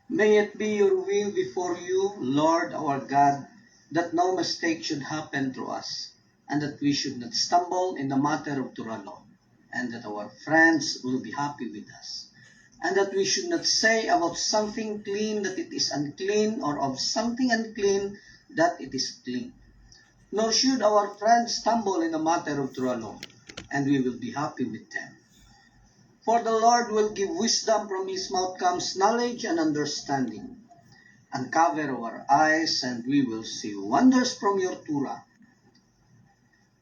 May it be your will before you, Lord our God, that no mistake should happen through us, and that we should not stumble in the matter of Torah law, and that our friends will be happy with us, and that we should not say about something clean that it is unclean, or of something unclean that it is clean. Nor should our friends stumble in the matter of Torah law, and we will be happy with them. For the Lord will give wisdom, from his mouth comes knowledge and understanding. Uncover our eyes, and we will see wonders from your Torah.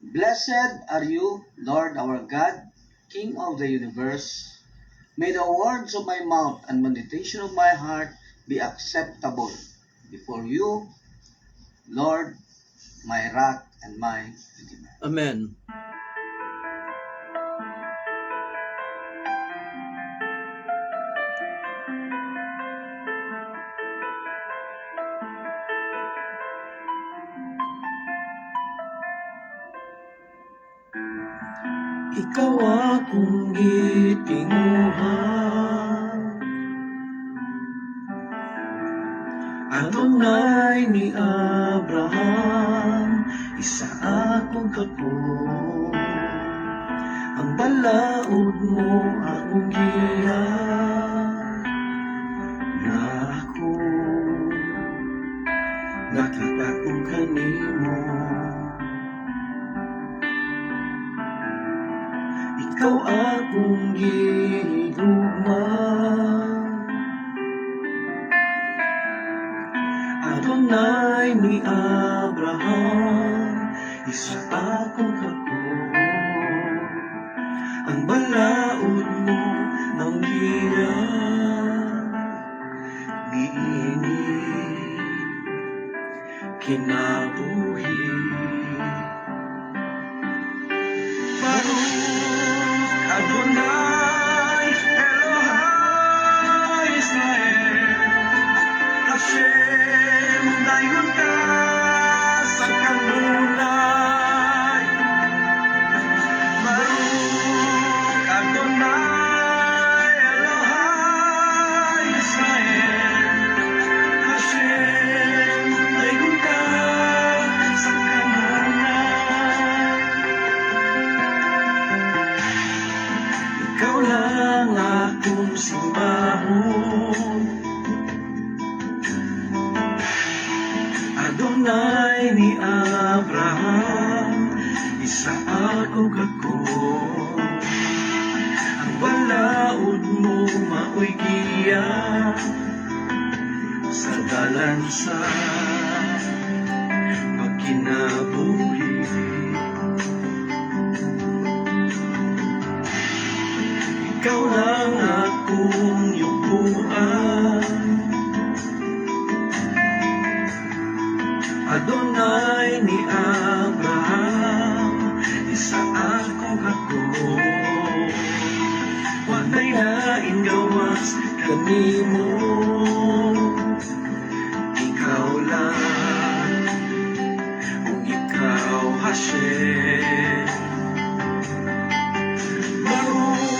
Blessed are you, Lord our God, King of the universe. May the words of my mouth and meditation of my heart be acceptable before you, Lord, my rock and my redeemer. Amen. Ikaw akong gitinguhan, Adonai ni Abraham, isa akong kako. Ang balaod mo akong giyan, na ako nakita kong kanimo. Ikaw akong gihigugman, Adonai ni Abraham, isa akong kako. Ang balaod mo ang giyan, niini kinabuhi. Baruch Adonai Elohai Israel, Hashem dayon ka sa kanunay. Baruch Adonai Elohai Israel, Hashem dayon ka sa kanunay. Ikaw lang akong simbahon, Adonai ni Abraham, isa akong kako. Ang balaod mo mao'y giya sa dalan sa pagkinabuhi. Ikaw lang akong yubuan, Adonai ni Abraham, isa akong kako. Walay lain gawas kanimo, ikaw lang, kung ikaw Hashem. Baruch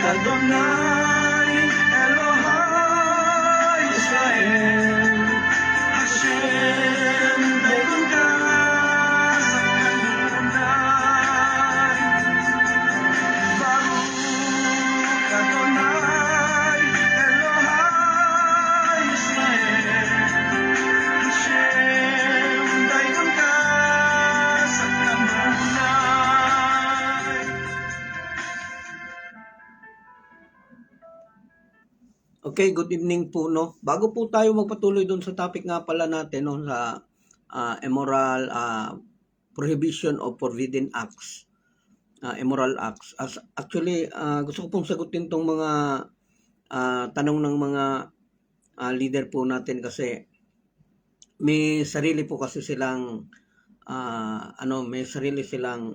Adonai Elohai Israel, Hashem dayon ka sa kanunay. Baruch Adonai Elohai Israel, Hashem dayon ka sa kanunay. Okay, good evening po, no. Bago po tayo magpatuloy doon sa topic nga pala natin, no, sa immoral prohibition of forbidden acts, immoral acts. Actually, gusto ko pong sagutin tong mga tanong ng mga leader po natin, kasi may sarili po kasi silang may sarili silang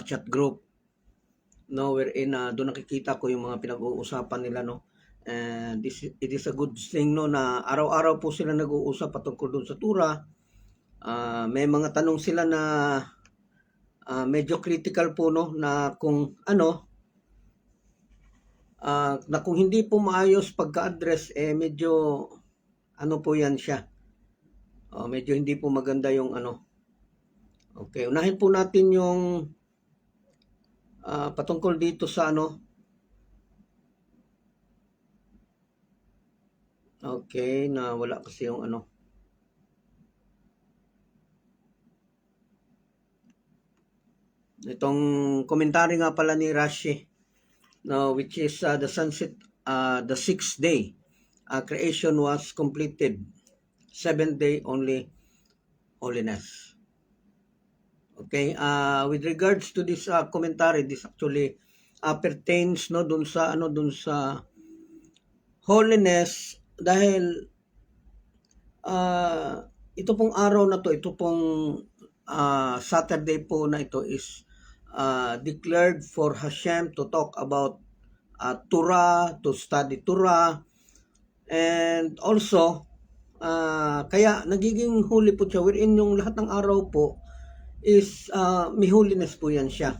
chat group, no, wherein doon nakikita ko yung mga pinag-uusapan nila, no. It is a good thing, no, na araw-araw po sila nag-uusap patungkol doon sa Torah. May mga tanong sila na medyo critical po, no, na kung na kung hindi po maayos pagka-address, medyo ano po yan siya. Medyo hindi po maganda yung ano. Okay, unahin po natin yung patungkol dito sa ano. Okay, wala kasi yung ano. Itong komentary nga pala ni Rashi, no, which is the sunset, the 6th day, creation was completed. 7th day only holiness. Okay, with regards to this commentary, this actually pertains no dun sa holiness, dahil ito pong araw na to, ito pong Saturday po na ito is declared for Hashem to talk about Torah, to study Torah, and also kaya nagiging holy po siya, wherein yung lahat ng araw po is may holiness po yan siya.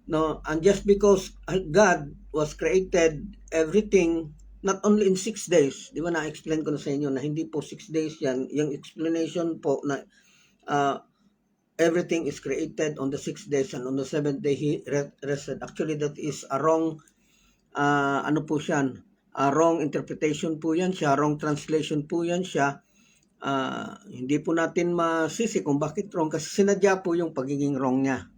No, and just because God was created everything not only in 6 days, di ba na-explain ko na sa inyo na hindi po 6 days yan, yung explanation po na everything is created on the 6 days and on the 7th day he rested. Actually, that is a wrong ano po siya, wrong interpretation po yan siya, wrong translation po yan siya. Hindi po natin masisi kung bakit wrong, kasi sinadya po yung pagiging wrong niya.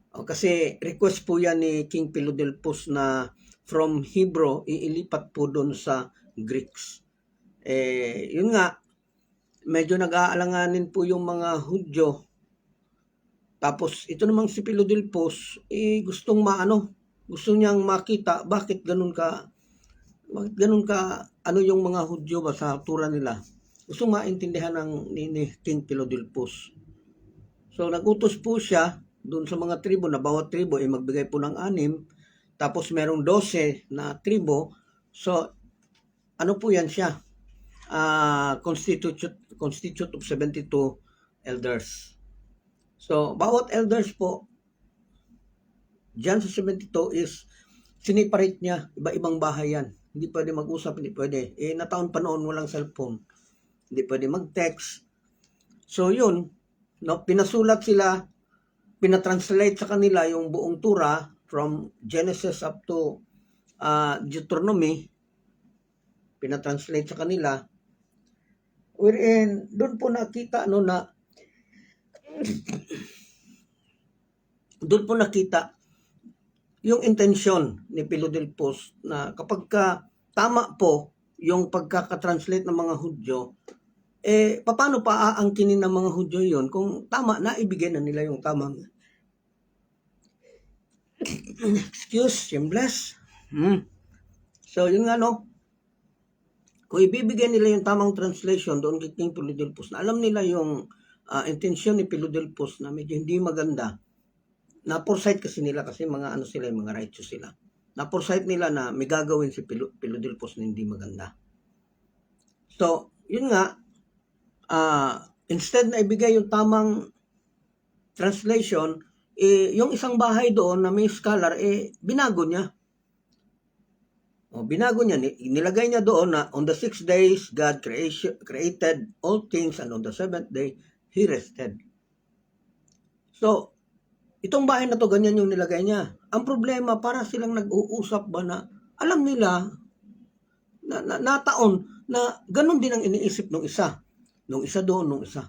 Kasi request po yan ni King Philadelphus na from Hebrew iilipat po doon sa Greeks. Yun nga, medyo nag-aalanganin po yung mga Hudyo. Tapos ito namang si Philadelphus gusto niyang makita bakit ganun ka ano yung mga Hudyo ba sa tura nila. Gusto maintindihan ni King Philadelphus. So nagutos po siya doon sa mga tribo na bawat tribo ay magbigay po ng 6. Tapos merong 12 na tribo. So ano po yan siya? Constitute of 72 elders. So bawat elders po diyan sa 72 is siniparate niya, iba-ibang bahay yan. Hindi pwede mag-usap, hindi pwede. Nataon pa noon walang cellphone. Hindi pwede mag-text. So yun, no, pinasulat sila, pinatranslate sa kanila yung buong Torah from Genesis up to Deuteronomy. Pinatranslate sa kanila. Wherein doon po nakita doon po nakita yung intensyon ni Philadelphus na kapag tama po yung pagkakatranslate ng mga Hudyo, paano pa aangkinin ng mga Hudyo yun kung tama na ibigay na nila yung tamang shameless. So yun nga no, kung ibibigay nila yung tamang translation doon kay King Philadelphus, na alam nila yung intensyon ni Philadelphus na medyo hindi maganda, na foresight kasi nila, kasi mga sila, mga righteous sila, na foresight nila na may gagawin si Philadelphus na hindi maganda. So yun nga, instead na ibigay yung tamang translation, yung isang bahay doon na may scholar, binago niya. Binago niya, nilagay niya doon na on the 6 days, God created all things, and on the 7th day, He rested. So, itong bahay na to, ganyan yung nilagay niya. Ang problema, para silang nag-uusap ba na alam nila, nataon, na ganun din ang iniisip nung isa. Nung isa doon, nung isa.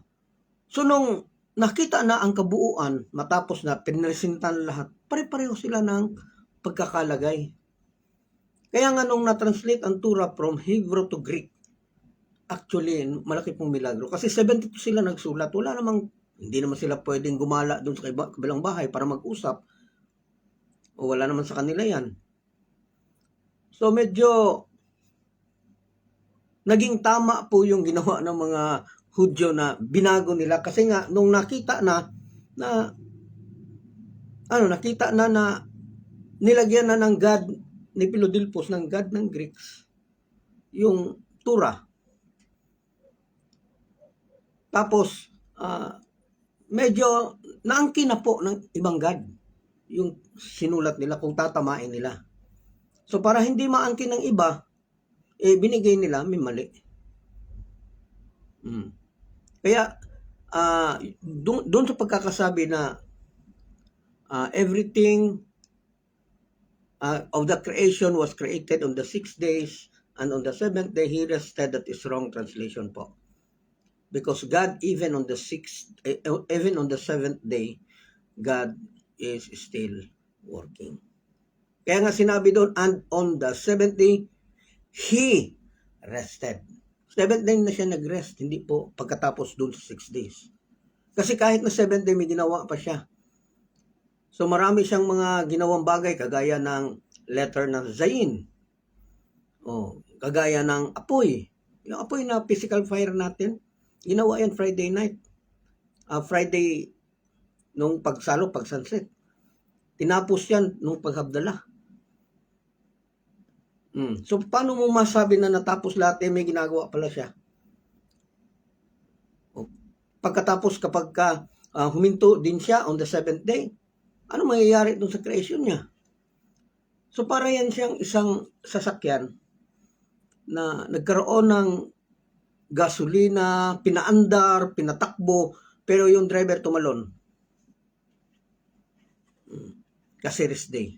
So, nung nakita na ang kabuuan, matapos na pinresentan lahat, pare-pareho sila ng pagkakalagay. Kaya nga nung na-translate ang Torah from Hebrew to Greek, actually, malaki pong milagro. Kasi 72 sila nagsulat. Hindi naman sila pwedeng gumala doon sa kabilang bahay para mag-usap. O wala naman sa kanila yan. So medyo naging tama po yung ginawa ng mga Hudyo na binago nila. Kasi nga, nung nakita nakita na nilagyan na ng God ni Philadelphus, ng God ng Greeks, yung Torah. Tapos, medyo naangkin na po ng ibang God yung sinulat nila kung tatamain nila. So para hindi maangkin ng iba, binigay nila may mali. Kaya doon sa pagkakasabi na everything of the creation was created on the 6 days, and on the 7th day he rested, that is wrong translation po. Because God, even on the 7th day, God is still working. Kaya nga sinabi doon, and on the 7th day, He rested. 7th day na siya nag-rest, hindi po pagkatapos doon sa 6 days. Kasi kahit na 7th day, may ginawa pa siya. So marami siyang mga ginawang bagay, kagaya ng letter ng Zayin. Kagaya ng apoy. Yung apoy na physical fire natin, ginawa yan Friday night. Friday, nung pagsalo, pag-sunset. Tinapos yan nung paghabdala. So, paano mo masabi na natapos lahat, may ginagawa pala siya? Pagkatapos, kapag huminto din siya on the 7th day, ano mangyayari dun sa creation niya? So, para yan siyang isang sasakyan na nagkaroon ng gasolina, pinaandar, pinatakbo, pero yung driver tumalon. Kasi rest day.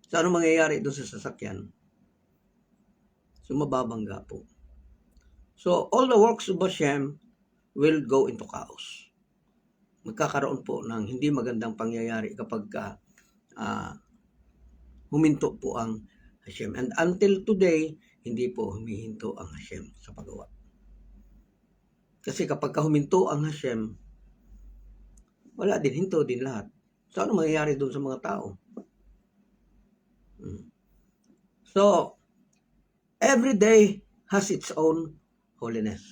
So, ano mangyayari doon sa sasakyan? So, mababangga po. So, all the works of Hashem will go into chaos. Magkakaroon po ng hindi magandang pangyayari kapag huminto po ang Hashem. And until today, hindi po humihinto ang Hashem sa paggawa. Kasi kapag huminto ang Hashem, wala din, hinto din lahat. So, ano mangyayari doon sa mga tao? So, every day has its own holiness.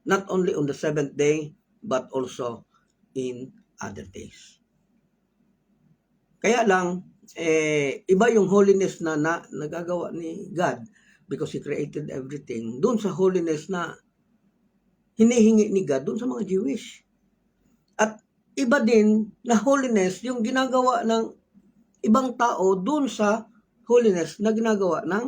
Not only on the 7th day, but also in other days. Kaya lang, iba yung holiness na nagagawa ni God because He created everything. Doon sa holiness na hinihingi ni God doon sa mga Jewish. At iba din na holiness yung ginagawa ng ibang tao doon sa holiness na ginagawa ng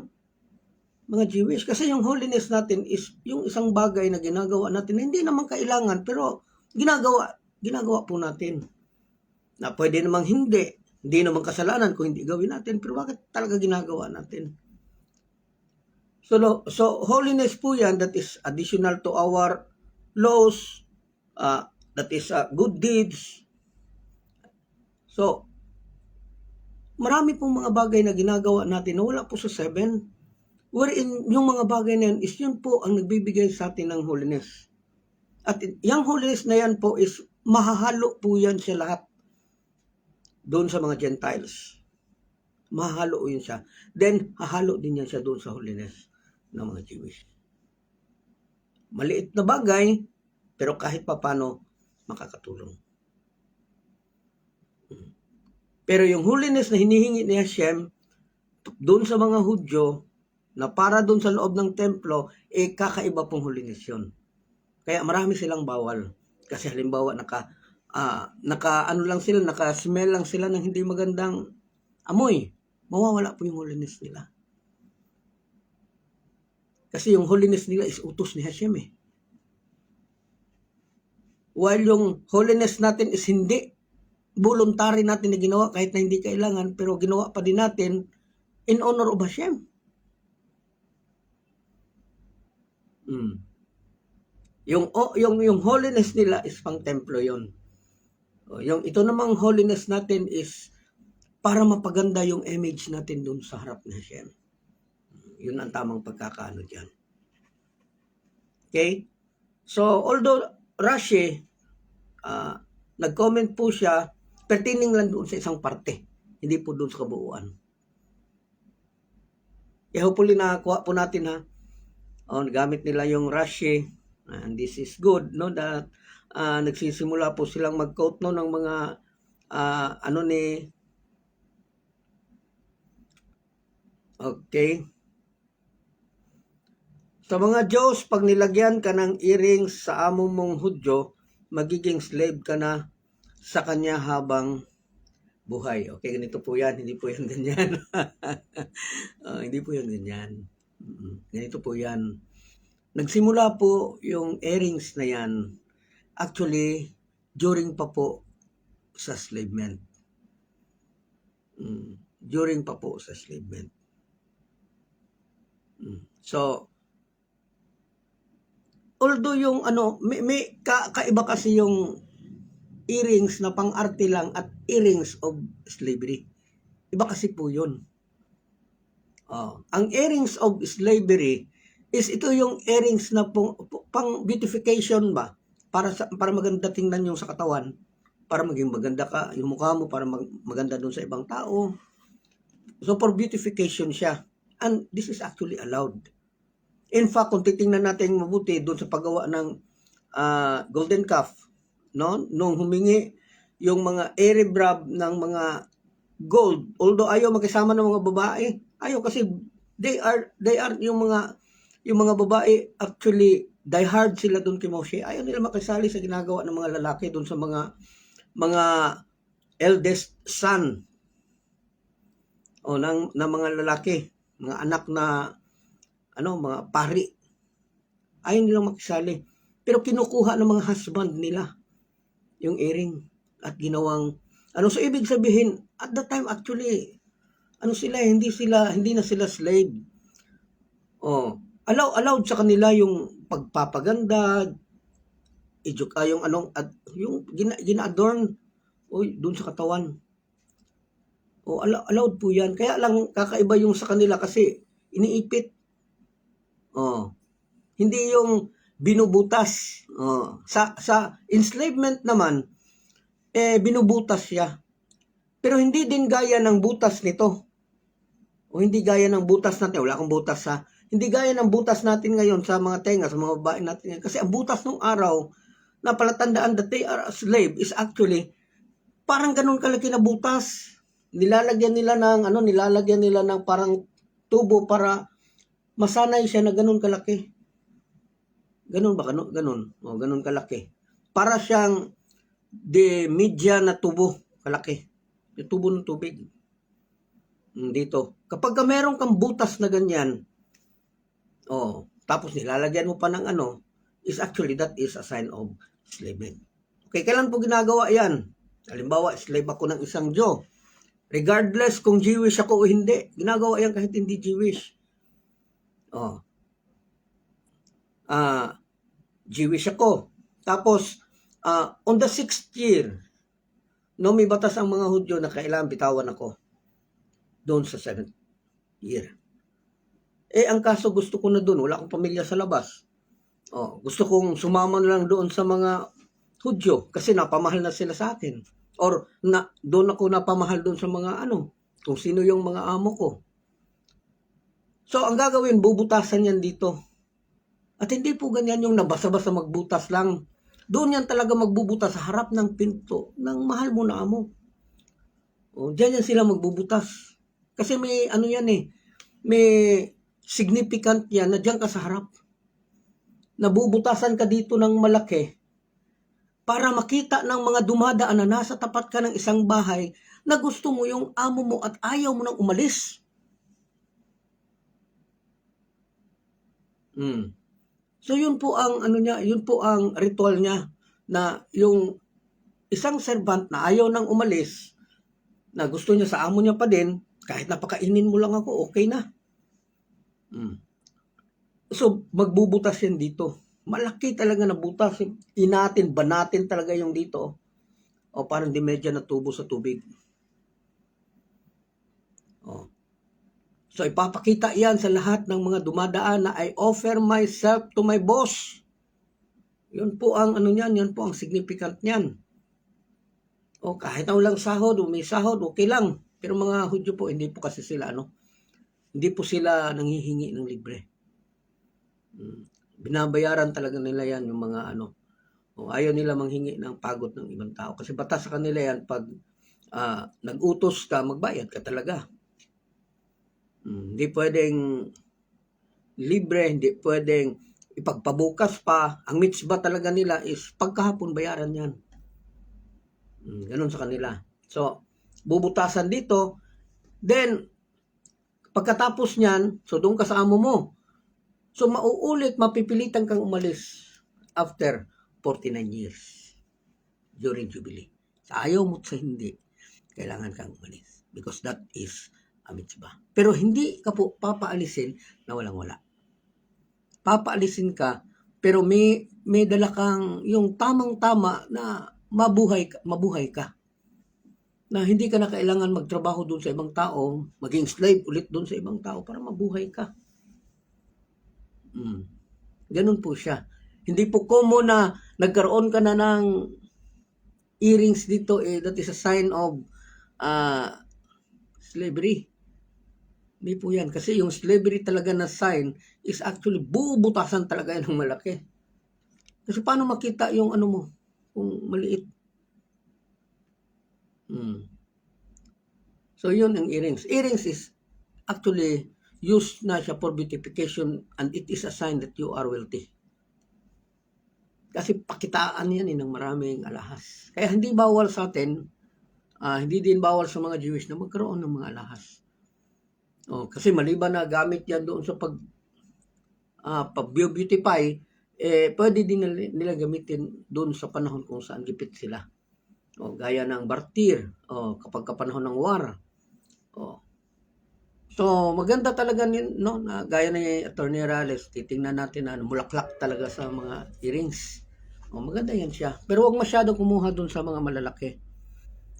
mga Jewish. Kasi yung holiness natin is yung isang bagay na ginagawa natin na hindi naman kailangan, pero ginagawa po natin. Na pwede namang hindi naman kasalanan kung hindi gawin natin, pero bakit talaga ginagawa natin? So holiness po yan, that is additional to our laws, that is good deeds. So, marami pong mga bagay na ginagawa natin na wala po sa 7. Wherein yung mga bagay na yan is yun po ang nagbibigay sa atin ng holiness. At yung holiness na yan po is mahahalo po yan siya lahat doon sa mga Gentiles. Mahahalo yun siya. Then, hahalo din yan siya doon sa holiness ng mga Jewish. Maliit na bagay, pero kahit papano makakatulong. Pero yung holiness na hinihingi ni Hashem doon sa mga Hudyo na para doon sa loob ng templo, kakaiba pong holiness yun. Kaya marami silang bawal. Kasi halimbawa naka-smell lang sila ng hindi magandang amoy. Mawawala po yung holiness nila. Kasi yung holiness nila is utos ni Hashem eh. While yung holiness natin is hindi voluntary natin na ginawa kahit na hindi kailangan, pero ginawa pa din natin in honor of Hashem. Yung holiness nila is pang templo yon. Yung ito namang holiness natin is para mapaganda yung image natin dun sa harap ni Hashem. Yun ang tamang pagkakaano dyan. Okay? So, although Rashi, nag-comment po siya, pertaining lang doon sa isang parte. Hindi po doon sa kabuuan. Kaya hopefully nakakuha po natin ha. Gamit nila yung Rashi. And this is good, no? That nagsisimula po silang mag-quote no ng mga Okay. Sa mga Diyos, pag nilagyan ka ng earrings sa amo mong Hudyo, magiging slave ka na sa kanya habang buhay. Okay, ganito po yan. Hindi po yan ganyan. Hindi po yan ganyan. Ganito po yan. Nagsimula po yung airings na yan actually during pa po sa enslavement. During pa po sa enslavement. So, although yung may kaiba kasi yung earrings na pang-arte lang at earrings of slavery. Iba kasi po yun. Ang earrings of slavery is ito yung earrings na pang beautification ba? Para maganda tingnan yung sa katawan. Para maging maganda ka, yung mukha mo, para maganda doon sa ibang tao. So, for beautification siya. And this is actually allowed. In fact, kung titingnan natin mabuti doon sa paggawa ng golden calf, no? Nung humingi yung mga Arab Rab ng mga gold, although ayaw magkasama ng mga babae, ayaw kasi they are yung mga babae actually die hard sila doon kay Moshe. Ayaw nila makisali sa ginagawa ng mga lalaki doon sa mga eldest son ng mga lalaki, mga anak na mga pari. Ayaw nila makisali. Pero kinukuha ng mga husband nila yung earring at ginawang so ibig sabihin at that time actually hindi na sila slave. Allowed sa kanila yung pagpapaganda, yung gina-adorn doon sa katawan. Allowed po yan. Kaya lang kakaiba yung sa kanila kasi iniipit. Hindi yung binubutas. Sa enslavement naman, binubutas siya. Pero hindi din gaya ng butas nito. Hindi gaya ng butas natin. Wala akong butas ha. Hindi gaya ng butas natin ngayon sa mga tenga, sa mga babae natin ngayon. Kasi ang butas nung araw, na palatandaan that they are a slave, is actually, parang ganun kalaki na butas. Nilalagyan nila ng parang tubo para masanay siya na ganun kalaki. Ganun ba? Ganun. Ganun kalaki. Para siyang media na tubo kalaki. Yung tubo ng tubig. Dito. Kapag meron kang butas na ganyan, tapos nilalagyan mo pa ng is actually that is a sign of slavery. Okay, kailan po ginagawa yan? Halimbawa, slave ako ng isang Jew. Regardless kung Jewish ako o hindi, ginagawa yan kahit hindi Jewish. Jewish ako. Tapos, on the 6th year, may batas ang mga Hudyo na kailangan bitawan ako doon sa 7th year. Ang kaso gusto ko na doon, wala akong pamilya sa labas. Gusto kong sumama na lang doon sa mga Hudyo kasi napamahal na sila sa akin. Or doon ako napamahal doon sa mga kung sino yung mga amo ko. So, ang gagawin, bubutasan yan dito. At hindi po ganyan yung nabasa-basa magbutas lang. Doon yan talaga magbubutas sa harap ng pinto ng mahal mo na amo. Diyan yan sila magbubutas. Kasi may may significant yan na diyan ka sa harap. Nabubutasan ka dito ng malaki para makita ng mga dumadaan na nasa tapat ka ng isang bahay na gusto mo yung amo mo at ayaw mo nang umalis. So yun po ang yun po ang ritual niya na yung isang servant na ayaw nang umalis, na gusto niya sa amo niya pa din, kahit napakainin mo lang ako, okay na. So magbubutas yan dito. Malaki talaga na butas. Banatin talaga yung dito. Parang di medya na tubo sa tubig. So ipapakita yan sa lahat ng mga dumadaan na I offer myself to my boss. Yun po ang yan po ang significant niyan. Kahit na walang sahod, may sahod, okay lang. Pero mga Hudyo po, hindi po kasi sila hindi po sila nanghihingi ng libre. Binabayaran talaga nila yan yung mga ayaw nila manghingi ng pagod ng ibang tao. Kasi batas sa kanila yan, pag nag-utos ka, magbayad ka talaga. Hindi pwedeng libre, hindi pwedeng ipagpabukas pa. Ang mitzvah talaga nila is pagkahapon bayaran yan. Ganun sa kanila. So, bubutasan dito. Then, pagkatapos niyan, so doon ka sa amo mo. So, mauulit, mapipilitan kang umalis after 49 years during Jubilee. Sa ayaw mo sa hindi, kailangan kang umalis. Because that is a mitzvah. Pero hindi ka po papaalisin na walang-wala. Papaalisin ka, pero may dala kang yung tamang-tama na mabuhay ka. Na hindi ka na kailangan magtrabaho doon sa ibang tao, maging slave ulit doon sa ibang tao para mabuhay ka. Ganun po siya. Hindi po common na nagkaroon ka na ng earrings dito, that is a sign of slavery. Hindi po yan. Kasi yung slavery talaga na sign is actually bubutasan talaga yan ng malaki. Kasi paano makita yung ano mo kung maliit? So yun ang earrings. Earrings is actually used na siya for beautification and it is a sign that you are wealthy. Kasi pakitaan yan ng maraming alahas. Kaya hindi bawal sa atin, hindi din bawal sa mga Jewish na magkaroon ng mga alahas. Kasi maliban na gamit yan doon sa pag-beautify, pwede din nila gamitin doon sa panahon kung saan gipit sila. Gaya ng bartir, kapag kapanahon ng war. So, maganda talaga no, na gaya ni Attorney Rales, titingnan natin na mulaklak talaga sa mga earrings. Maganda yan siya. Pero huwag masyado kumuha doon sa mga malalaki.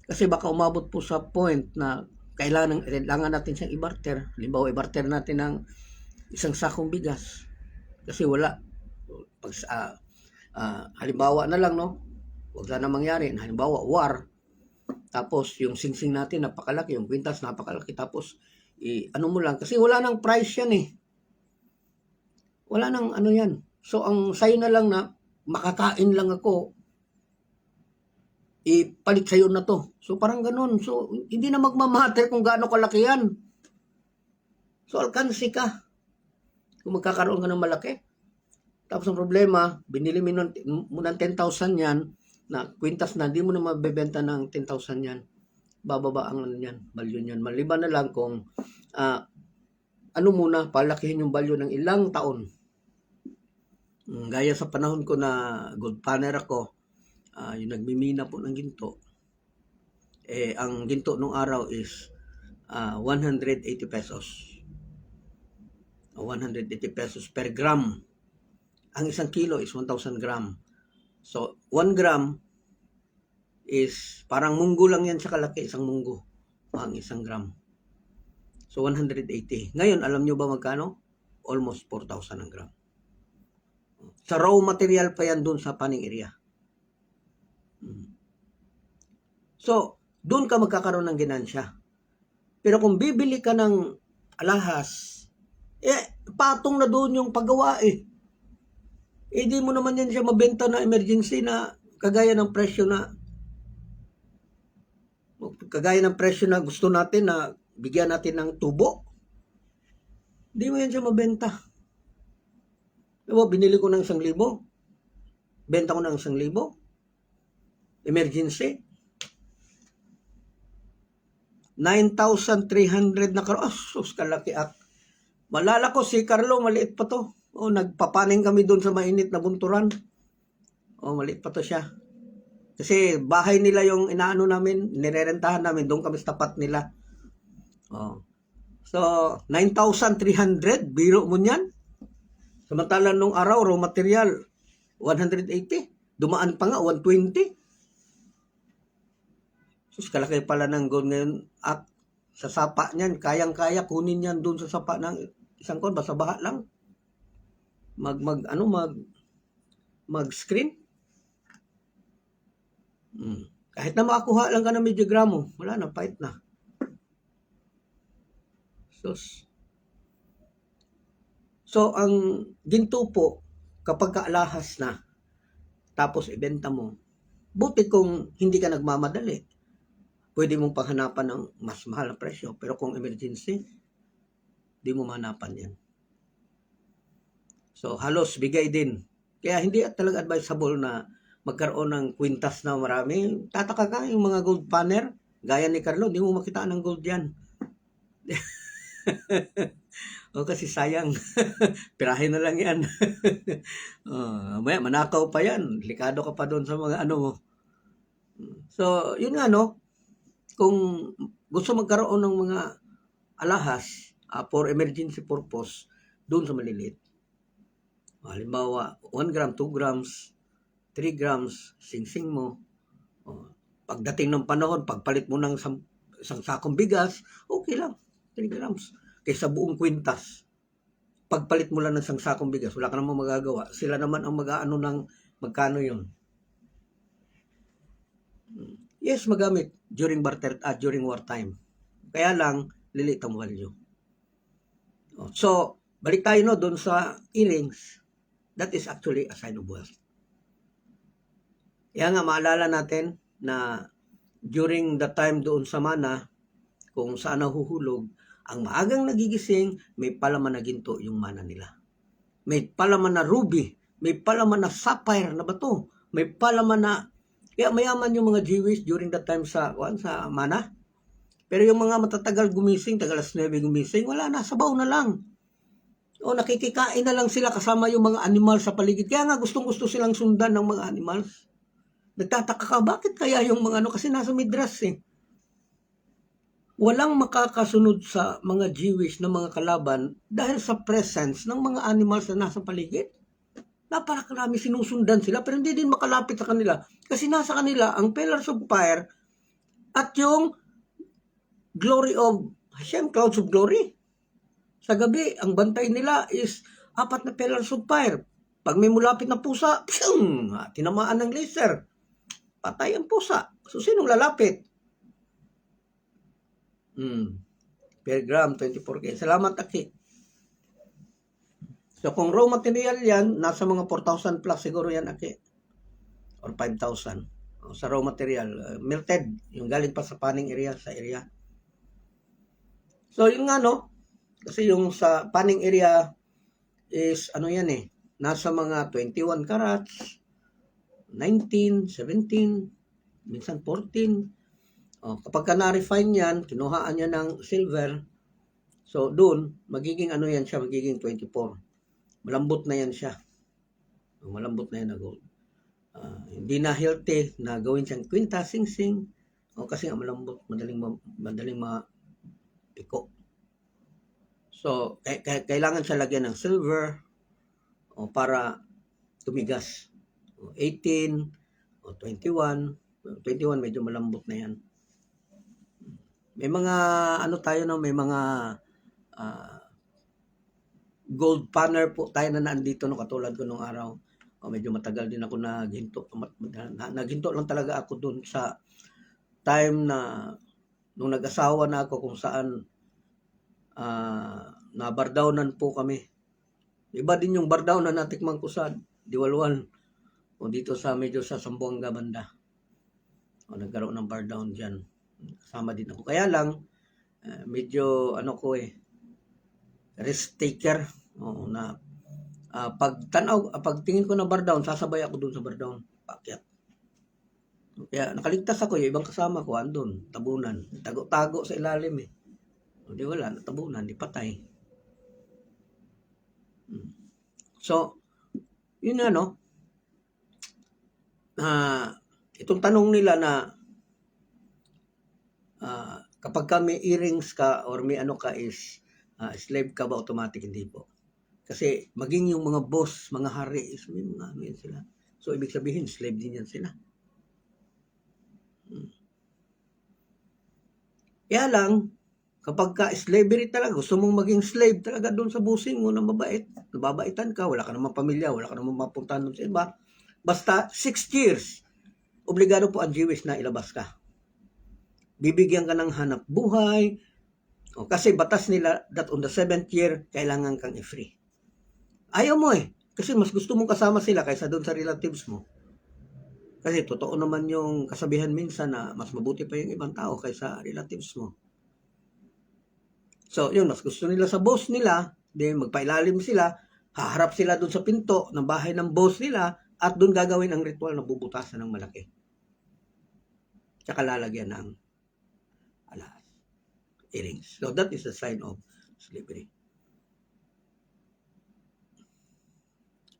Kasi baka umabot po sa point na kailangan natin siyang i-barter. Halimbawa, i-barter natin ng isang sakong bigas. Kasi wala. Halimbawa na lang, no? Huwag sana mangyari. Halimbawa, war. Tapos, yung singsing natin, napakalaki. Yung kwintas, napakalaki. Tapos, ano mo lang. Kasi wala nang price yan eh. Wala nang ano yan. So, ang sayo na lang na makakain lang ako, ipalit sa'yo na to. So, parang ganun. So, hindi na magmamatter kung gaano kalaki yan. So, alkansi ka. Kung magkakaroon ka ng malaki. Tapos, ang problema, binili mo ng 10,000 yan, na kwintas na, di mo na mabebenta ng 10,000 yan. Bababa ang ano yan, value yan. Maliban na lang kung, ano muna, palakihin yung value ng ilang taon. Gaya sa panahon ko na gold panner ako, yung nagmimina po ng ginto, ang ginto nung araw is 180 pesos. 180 pesos per gram. Ang isang kilo is 1,000 gram. So, 1 gram is parang munggo lang yan sa kalaki, isang munggo. Ang isang gram. So, 180. Ngayon, alam nyo ba magkano? Almost 4,000 ang gram. Sa raw material pa yan dun sa paning area. So, doon ka magkakaroon ng ginansya. Pero kung bibili ka ng alahas, patong na doon yung paggawa eh. Di mo naman yan siya mabenta na emergency na kagaya ng presyo na gusto natin na bigyan natin ng tubo. Di mo yan siya mabenta. Diba, binili ko ng 1,000. Benta ko ng 1,000. Emergency. 9,300 na karon. Sus, kalaki at malala ko si Carlo, maliit pa to. Nagpapaning kami doon sa mainit na bunturan. Maliit pa to siya. Kasi bahay nila yung inaano namin, nirerentahan namin, doon kami sa tapat nila. So, 9,300, biro mo niyan. Samantalang nung araw, raw material, 180. Dumaan pa nga, 120. Sus, kalaki pala ng gold ngayon. At sa sapa niyan, kayang-kaya kunin yan doon sa sapa ng isang kon, basta baha lang. Mag-screen. Kahit na makakuha lang ka ng medyo gramo, wala na, pahit na. So, ang ginto po, kapag kaalahas na, tapos ibenta mo, buti kung hindi ka nagmamadali, pwede mong paghanapan ng mas mahal na presyo. Pero kung emergency, di mo mahanapan yan. So, halos bigay din. Kaya hindi talaga advisable na magkaroon ng kwintas na marami. Tataka ka yung mga gold panner. Gaya ni Carlo, di mo makitaan ng gold yan. O kasi sayang, pirahin na lang yan. Maya, manakaw pa yan. Likado ka pa doon sa mga ano mo. So, yun nga no, kung gusto magkaroon ng mga alahas for emergency purpose, doon sa maliliit. Halimbawa, 1 gram, 2 grams, 3 grams, sing-sing mo. Pagdating ng panahon, pagpalit mo ng isang sakong bigas, okay lang, 3 grams. Kaysa buong kwintas, pagpalit mo lang ng isang sakong bigas, wala ka namang magagawa. Sila naman ang mag-aano ng magkano yun. Yes, magamit during wartime. Kaya lang, lilit ang value. So, balik tayo no doon sa earrings. That is actually a sign of wealth. Kaya nga, maalala natin na during the time doon sa mana, kung saan nahuhulog, ang maagang nagigising, may palaman na ginto yung mana nila. May palaman na ruby, may palaman na sapphire na bato, may palaman na, kaya mayaman yung mga Jewish during that time sa mana. Pero yung mga matatagal gumising, tagal 9 gumising, wala na, sabaw na lang. O nakikikain na lang sila kasama yung mga animal sa paligid. Kaya nga gustong-gusto silang sundan ng mga animals. Nagtataka ka, bakit kaya yung mga kasi nasa Midras eh. Walang makakasunod sa mga Jewish na mga kalaban dahil sa presence ng mga animals na nasa paligid. Napakarami sinusundan sila pero hindi din makalapit sa kanila. Kasi nasa kanila ang pillars of fire at yung glory of Hashem, clouds of glory. Sa gabi, ang bantay nila is 4 na pillars of fire. Pag may mulapit na pusa, tinamaan ng laser. Patay ang pusa. So, sinong lalapit? Per gram, 24K. Salamat, Aki. So, kung raw material yan, nasa mga 4,000 plus siguro yan, Aki. Or 5,000. Sa raw material. Melted. Yung galing pa sa panning area, sa area. So, yun nga, no? Kasi yung sa panning area is, yan eh, nasa mga 21 carats, 19, 17, minsan 14. Kapag ka na-refine yan, kinuhaan niya ng silver, so doon, magiging yan siya, magiging 24. Malambot na yan siya. Malambot na yan na gold. Hindi na healthy na gawin siyang kwinta, sing-sing, kasi nga malambot, madaling mapiko. So, kailangan siya lagyan ng silver para tumigas. 18 o 21. 21 medyo malambot na yan. May mga may mga gold panner po tayo na nandito no, katulad ko nung araw. Medyo matagal din ako naghinto. Naghinto lang talaga ako dun sa time na nung nag-asawa na ako kung saan nabardownan po kami. Iba din yung bardownan na natikman ko sa Diwalwan o dito sa medyo sa Zamboanga banda. Nagkaroon ng bardown dyan. Kasama din ako. Kaya lang, medyo risk taker. Pagtingin ko na bardown, sasabay ako dun sa bardown. Pakyat. Kaya nakaligtas ako. Yung ibang kasama ko, andun, tabunan. Tago-tago sa ilalim eh. Di wala, natabunan, di patay. So, yun itong tanong nila na kapag ka may earrings ka or may ka is slave ka ba automatic? Hindi po. Kasi maging yung mga boss, mga hari is may mga yan sila. So, ibig sabihin, slave din yan sila. Kaya lang, kapag ka slavery talaga, gusto mong maging slave talaga doon sa busing mo na mabait, nababaitan ka, wala ka namang pamilya, wala ka namang mapuntahan doon sa iba, basta 6 years, obligado po ang Jewish na ilabas ka. Bibigyan ka ng hanap buhay, kasi batas nila that on the 7th year, kailangan kang i-free. Ayaw mo kasi mas gusto mong kasama sila kaysa doon sa relatives mo. Kasi totoo naman yung kasabihan minsan na mas mabuti pa yung ibang tao kaysa relatives mo. So, yun, mas gusto nila sa boss nila, then magpailalim sila, haharap sila doon sa pinto ng bahay ng boss nila, at doon gagawin ang ritual na bubutasan ng malaki. Tsaka lalagyan ng earrings. So that is a sign of slavery.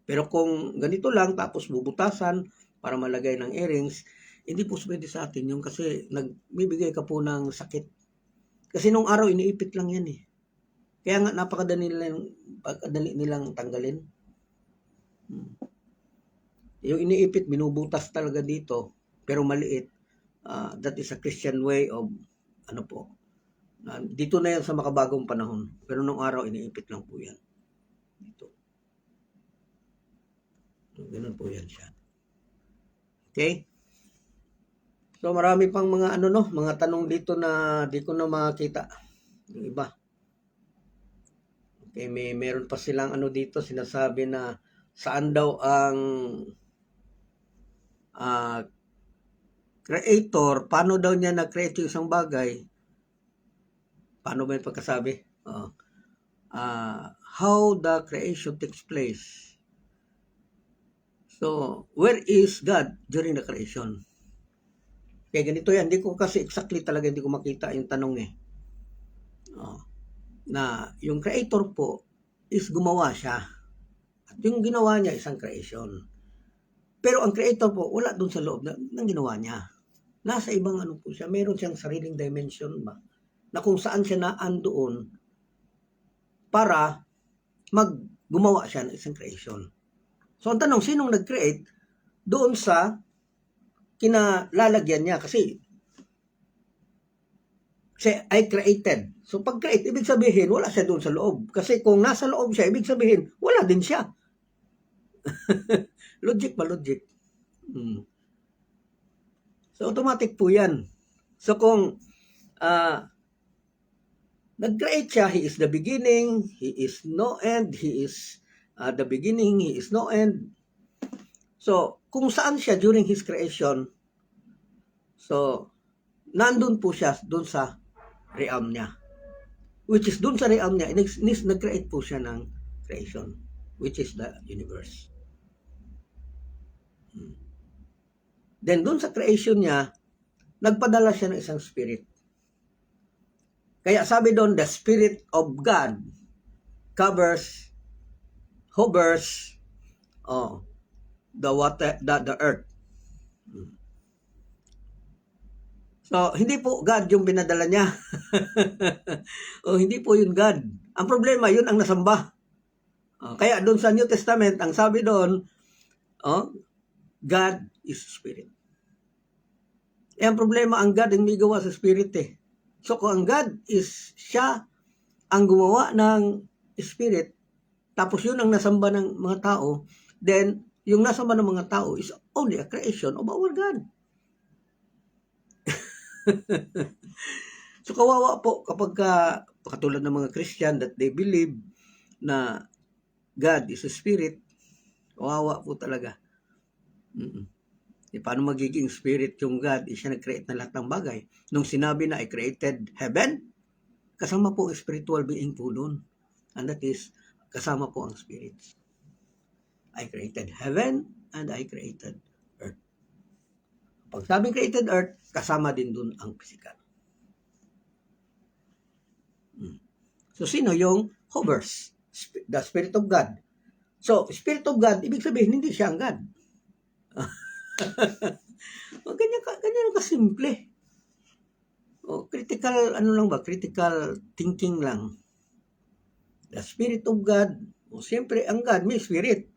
Pero kung ganito lang, tapos bubutasan para malagay ng earrings, hindi po pwede sa atin yung kasi nagbibigay ka po ng sakit. Kasi nung araw, iniipit lang yan eh. Kaya nga napakadali nilang tanggalin. Yung iniipit, binubutas talaga dito, pero maliit. That is a Christian way of, ano po, dito na yan sa makabagong panahon. Pero nung araw, iniipit lang po yan. Dito. Ganun po yan siya. Okay? So marami pang mga mga tanong dito na di ko na makita. Yung iba. Okay, meron pa silang dito, sinasabi na saan daw ang creator, paano daw niya na-create yung isang bagay? Paano ba yung pagkasabi? How the creation takes place. So, where is God during the creation? Kaya ganito yan. Hindi ko kasi exactly talaga hindi ko makita yung tanong eh. Na yung creator po is gumawa siya. At yung ginawa niya isang creation. Pero ang creator po, wala dun sa loob ng ginawa niya. Nasa ibang po siya. Meron siyang sariling dimension ba? Na kung saan siya naandoon para gumawa siya ng isang creation. So, ang tanong, sinong nag-create doon sa kinalalagyan niya? Kasi I created. So, pag-create, ibig sabihin, wala siya doon sa loob. Kasi kung nasa loob siya, ibig sabihin, wala din siya. Logic ba? Logic. So, automatic po yan. So, kung nag-create siya, He is the beginning, He is no end, He is the beginning, He is no end. So, kung saan siya during His creation, so, nandun po siya dun sa realm niya. Which is dun sa realm niya, nag-create po siya ng creation, which is the universe. Then, dun sa creation niya, nagpadala siya ng isang spirit. Kaya sabi doon, the Spirit of God hovers the water, the earth. So, hindi po God yung pinadala niya. Hindi po yun God. Ang problema, yun ang nasamba. Kaya doon sa New Testament, ang sabi doon, God is Spirit. Ang problema, ang God hindi gawa sa Spirit eh. So, kung ang God is siya ang gumawa ng Spirit, tapos yun ang nasamba ng mga tao, then, yung nasamba ng mga tao is only a creation of our God. So, kawawa po kapag katulad ng mga Christian that they believe na God is a Spirit, kawawa po talaga. Paano magiging spirit yung God? Siya nag-create na lahat ng bagay. Nung sinabi na I created heaven, kasama po ang spiritual being po doon. And that is, kasama po ang spirits. I created heaven and I created earth. Pag sabing created earth, kasama din doon ang physical. So, sino yung hovers? The Spirit of God. So, Spirit of God, ibig sabihin, hindi siya ang God. Ganyan kasimple. Critical, critical thinking lang. The Spirit of God, siyempre ang God, may Spirit.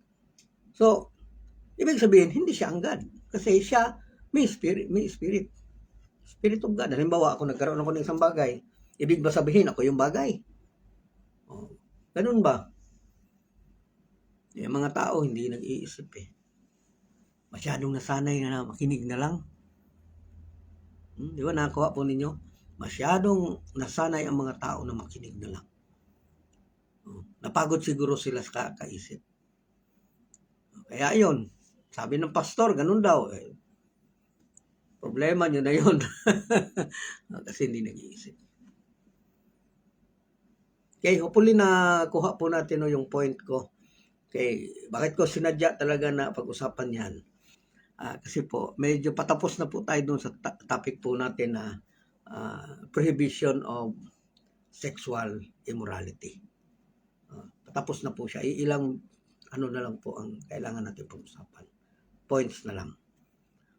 So, ibig sabihin, hindi siya ang God. Kasi siya, may Spirit. Spirit of God. Halimbawa, ako nagkaroon ako ng isang bagay. Ibig ba sabihin, ako yung bagay? Ganun ba? Yung mga tao, hindi nag-iisip eh. Masyadong nasanay na makinig na lang. Di ba nakakuha po ninyo? Masyadong nasanay ang mga tao na makinig na lang. Napagod siguro sila sa kakaisip. Kaya yun, sabi ng pastor, ganun daw. Problema nyo na yun. Kasi hindi nag-iisip. Okay, hopefully na kuha po natin yung point ko. Okay, bakit ko sinadya talaga na pag-usapan yan? Kasi po, medyo patapos na po tayo dun sa topic po natin na prohibition of sexual immorality. Tapos na po siya. Ilang ano na lang po ang kailangan natin pag-usapan. Points na lang.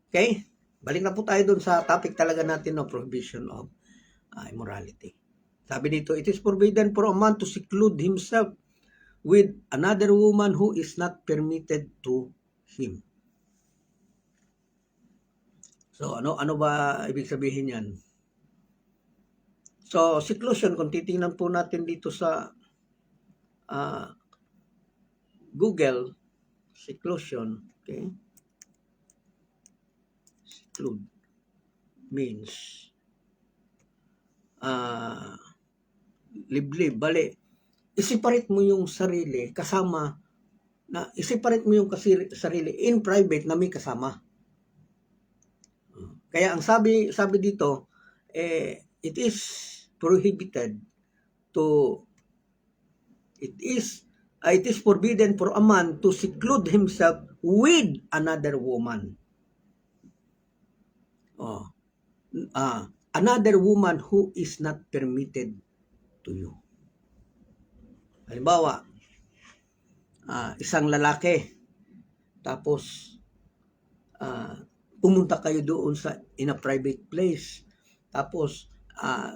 Okay? Balik na po tayo dun sa topic talaga natin, no, prohibition of immorality. Sabi dito, it is forbidden for a man to seclude himself with another woman who is not permitted to him. So, ano ba ibig sabihin yan? So, seclusion, kung titingnan po natin dito sa Google, seclusion, okay? Seclude means liblib, bali, i-separate mo yung sarili kasama, na i-separate mo yung sarili in private na may kasama. Kaya ang sabi dito, it is prohibited to, it is forbidden for a man to seclude himself with another woman. Another woman who is not permitted to you. Halimbawa, isang lalaki, tapos pumunta kayo doon in a private place, tapos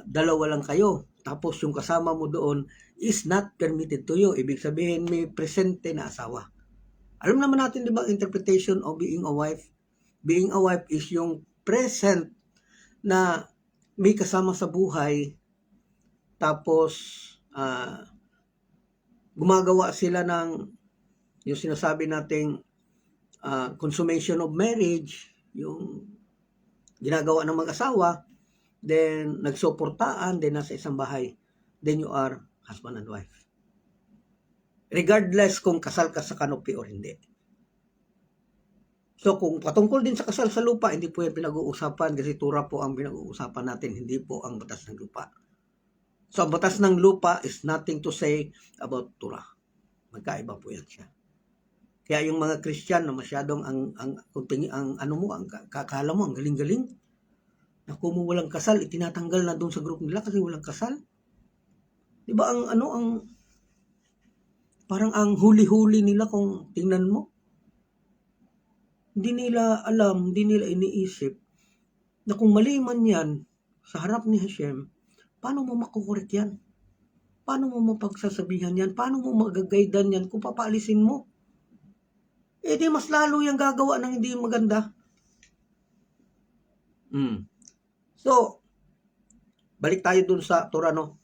dalawa lang kayo, tapos yung kasama mo doon is not permitted to you. Ibig sabihin, may presente na asawa. Alam naman natin, di ba, interpretation of being a wife? Being a wife is yung present na may kasama sa buhay, tapos gumagawa sila ng yung sinasabi nating consummation of marriage, yung ginagawa ng mag-asawa, then nagsuportaan, then nasa isang bahay, then you are husband and wife. Regardless kung kasal ka sa canopy or hindi. So kung patungkol din sa kasal sa lupa, hindi po yan pinag-uusapan kasi tura po ang pinag-uusapan natin, hindi po ang batas ng lupa. So ang batas ng lupa is nothing to say about Torah. Magkaiba po yan siya. Kaya yung mga Christian na masyadong kakala mo, ang galing-galing. Na kung walang kasal, itinatanggal na doon sa group nila kasi walang kasal. Diba parang ang huli-huli nila kung tingnan mo. Hindi nila alam, hindi nila iniisip na kung mali man yan sa harap ni Hashem, paano mo makukorek yan? Paano mo mapagsasabihan yan? Paano mo magagaydan yan kung papaalisin mo? Di mas lalo yung gagawa ng hindi maganda. So, balik tayo dun sa Torah, no?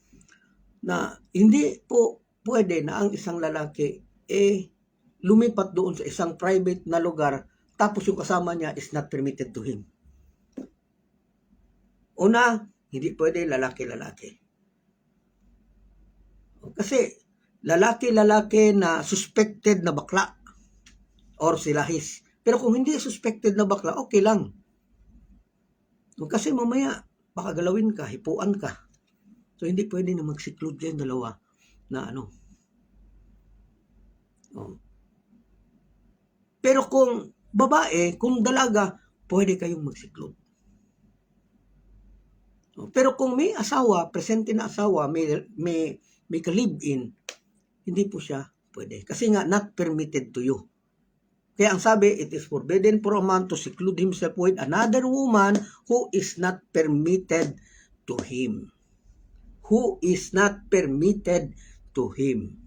Na hindi po pwede na ang isang lalaki lumipat doon sa isang private na lugar tapos yung kasama niya is not permitted to him. Una, hindi pwede lalaki-lalaki. Kasi lalaki-lalaki na suspected na bakla or silahis. Pero kung hindi suspected na bakla, okay lang. Kasi mamaya, baka galawin ka, hipuan ka. So hindi pwede na mag-seclude yan dalawa na Pero kung babae, kung dalaga, pwede kayong mag-seclude. Pero kung may asawa, presente na asawa, may ka-live-in, hindi po siya pwede. Kasi nga, not permitted to you. Kaya ang sabi, it is forbidden for a man to seclude himself with another woman who is not permitted to him. Who is not permitted to him.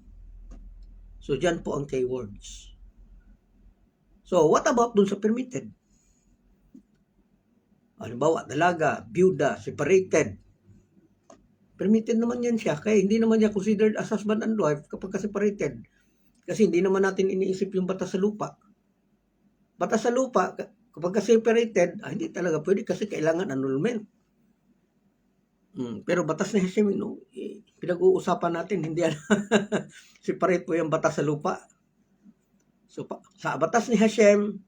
So, dyan po ang keywords. So, what about dun sa permitted? Halimbawa, dalaga, byuda, separated. Permitted naman yan siya. Kaya hindi naman niya considered as husband and wife kapag separated. Kasi hindi naman natin iniisip yung batas sa lupa. Batas sa lupa, kapag separated, hindi talaga pwede kasi kailangan annulment. Pero batas na Hashem, pinag-uusapan natin, hindi separate po yung batas sa lupa. So, sa batas ni Hashem,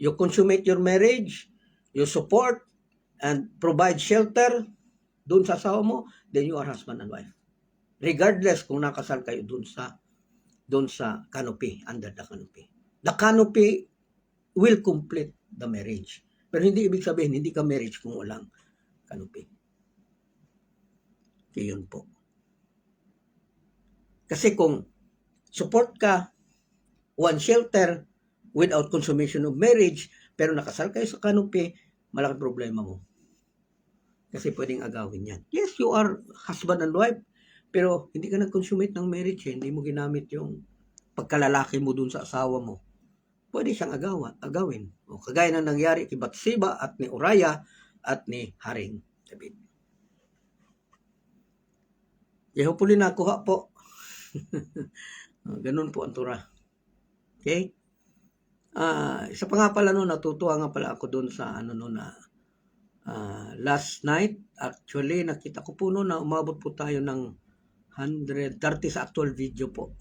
you consummate your marriage, you support and provide shelter doon sa asawa mo, then you are husband and wife. Regardless kung nakasal kayo doon sa canopy, under the canopy. The canopy will complete the marriage. Pero hindi ibig sabihin, hindi ka marriage kung walang canopy. Okay, yun po. Kasi kung support ka, one shelter, without consummation of marriage, pero nakasal kayo sa canopy, malaking problema mo. Kasi pwedeng agawin yan. Yes, you are husband and wife, pero hindi ka nag-consummate ng marriage, hindi mo ginamit yung pagkalalaki mo dun sa asawa mo. Pwede siyang agawin. O, kagaya na nangyari kay Bathsheba at ni Uriah at ni Haring David. Hopefully nakuha po. Ganun po ang Torah. Okay? Isa pa nga pala natutuwa nga pala ako doon sa last night. Actually, nakita ko po na umabot po tayo ng 130 sa actual video po.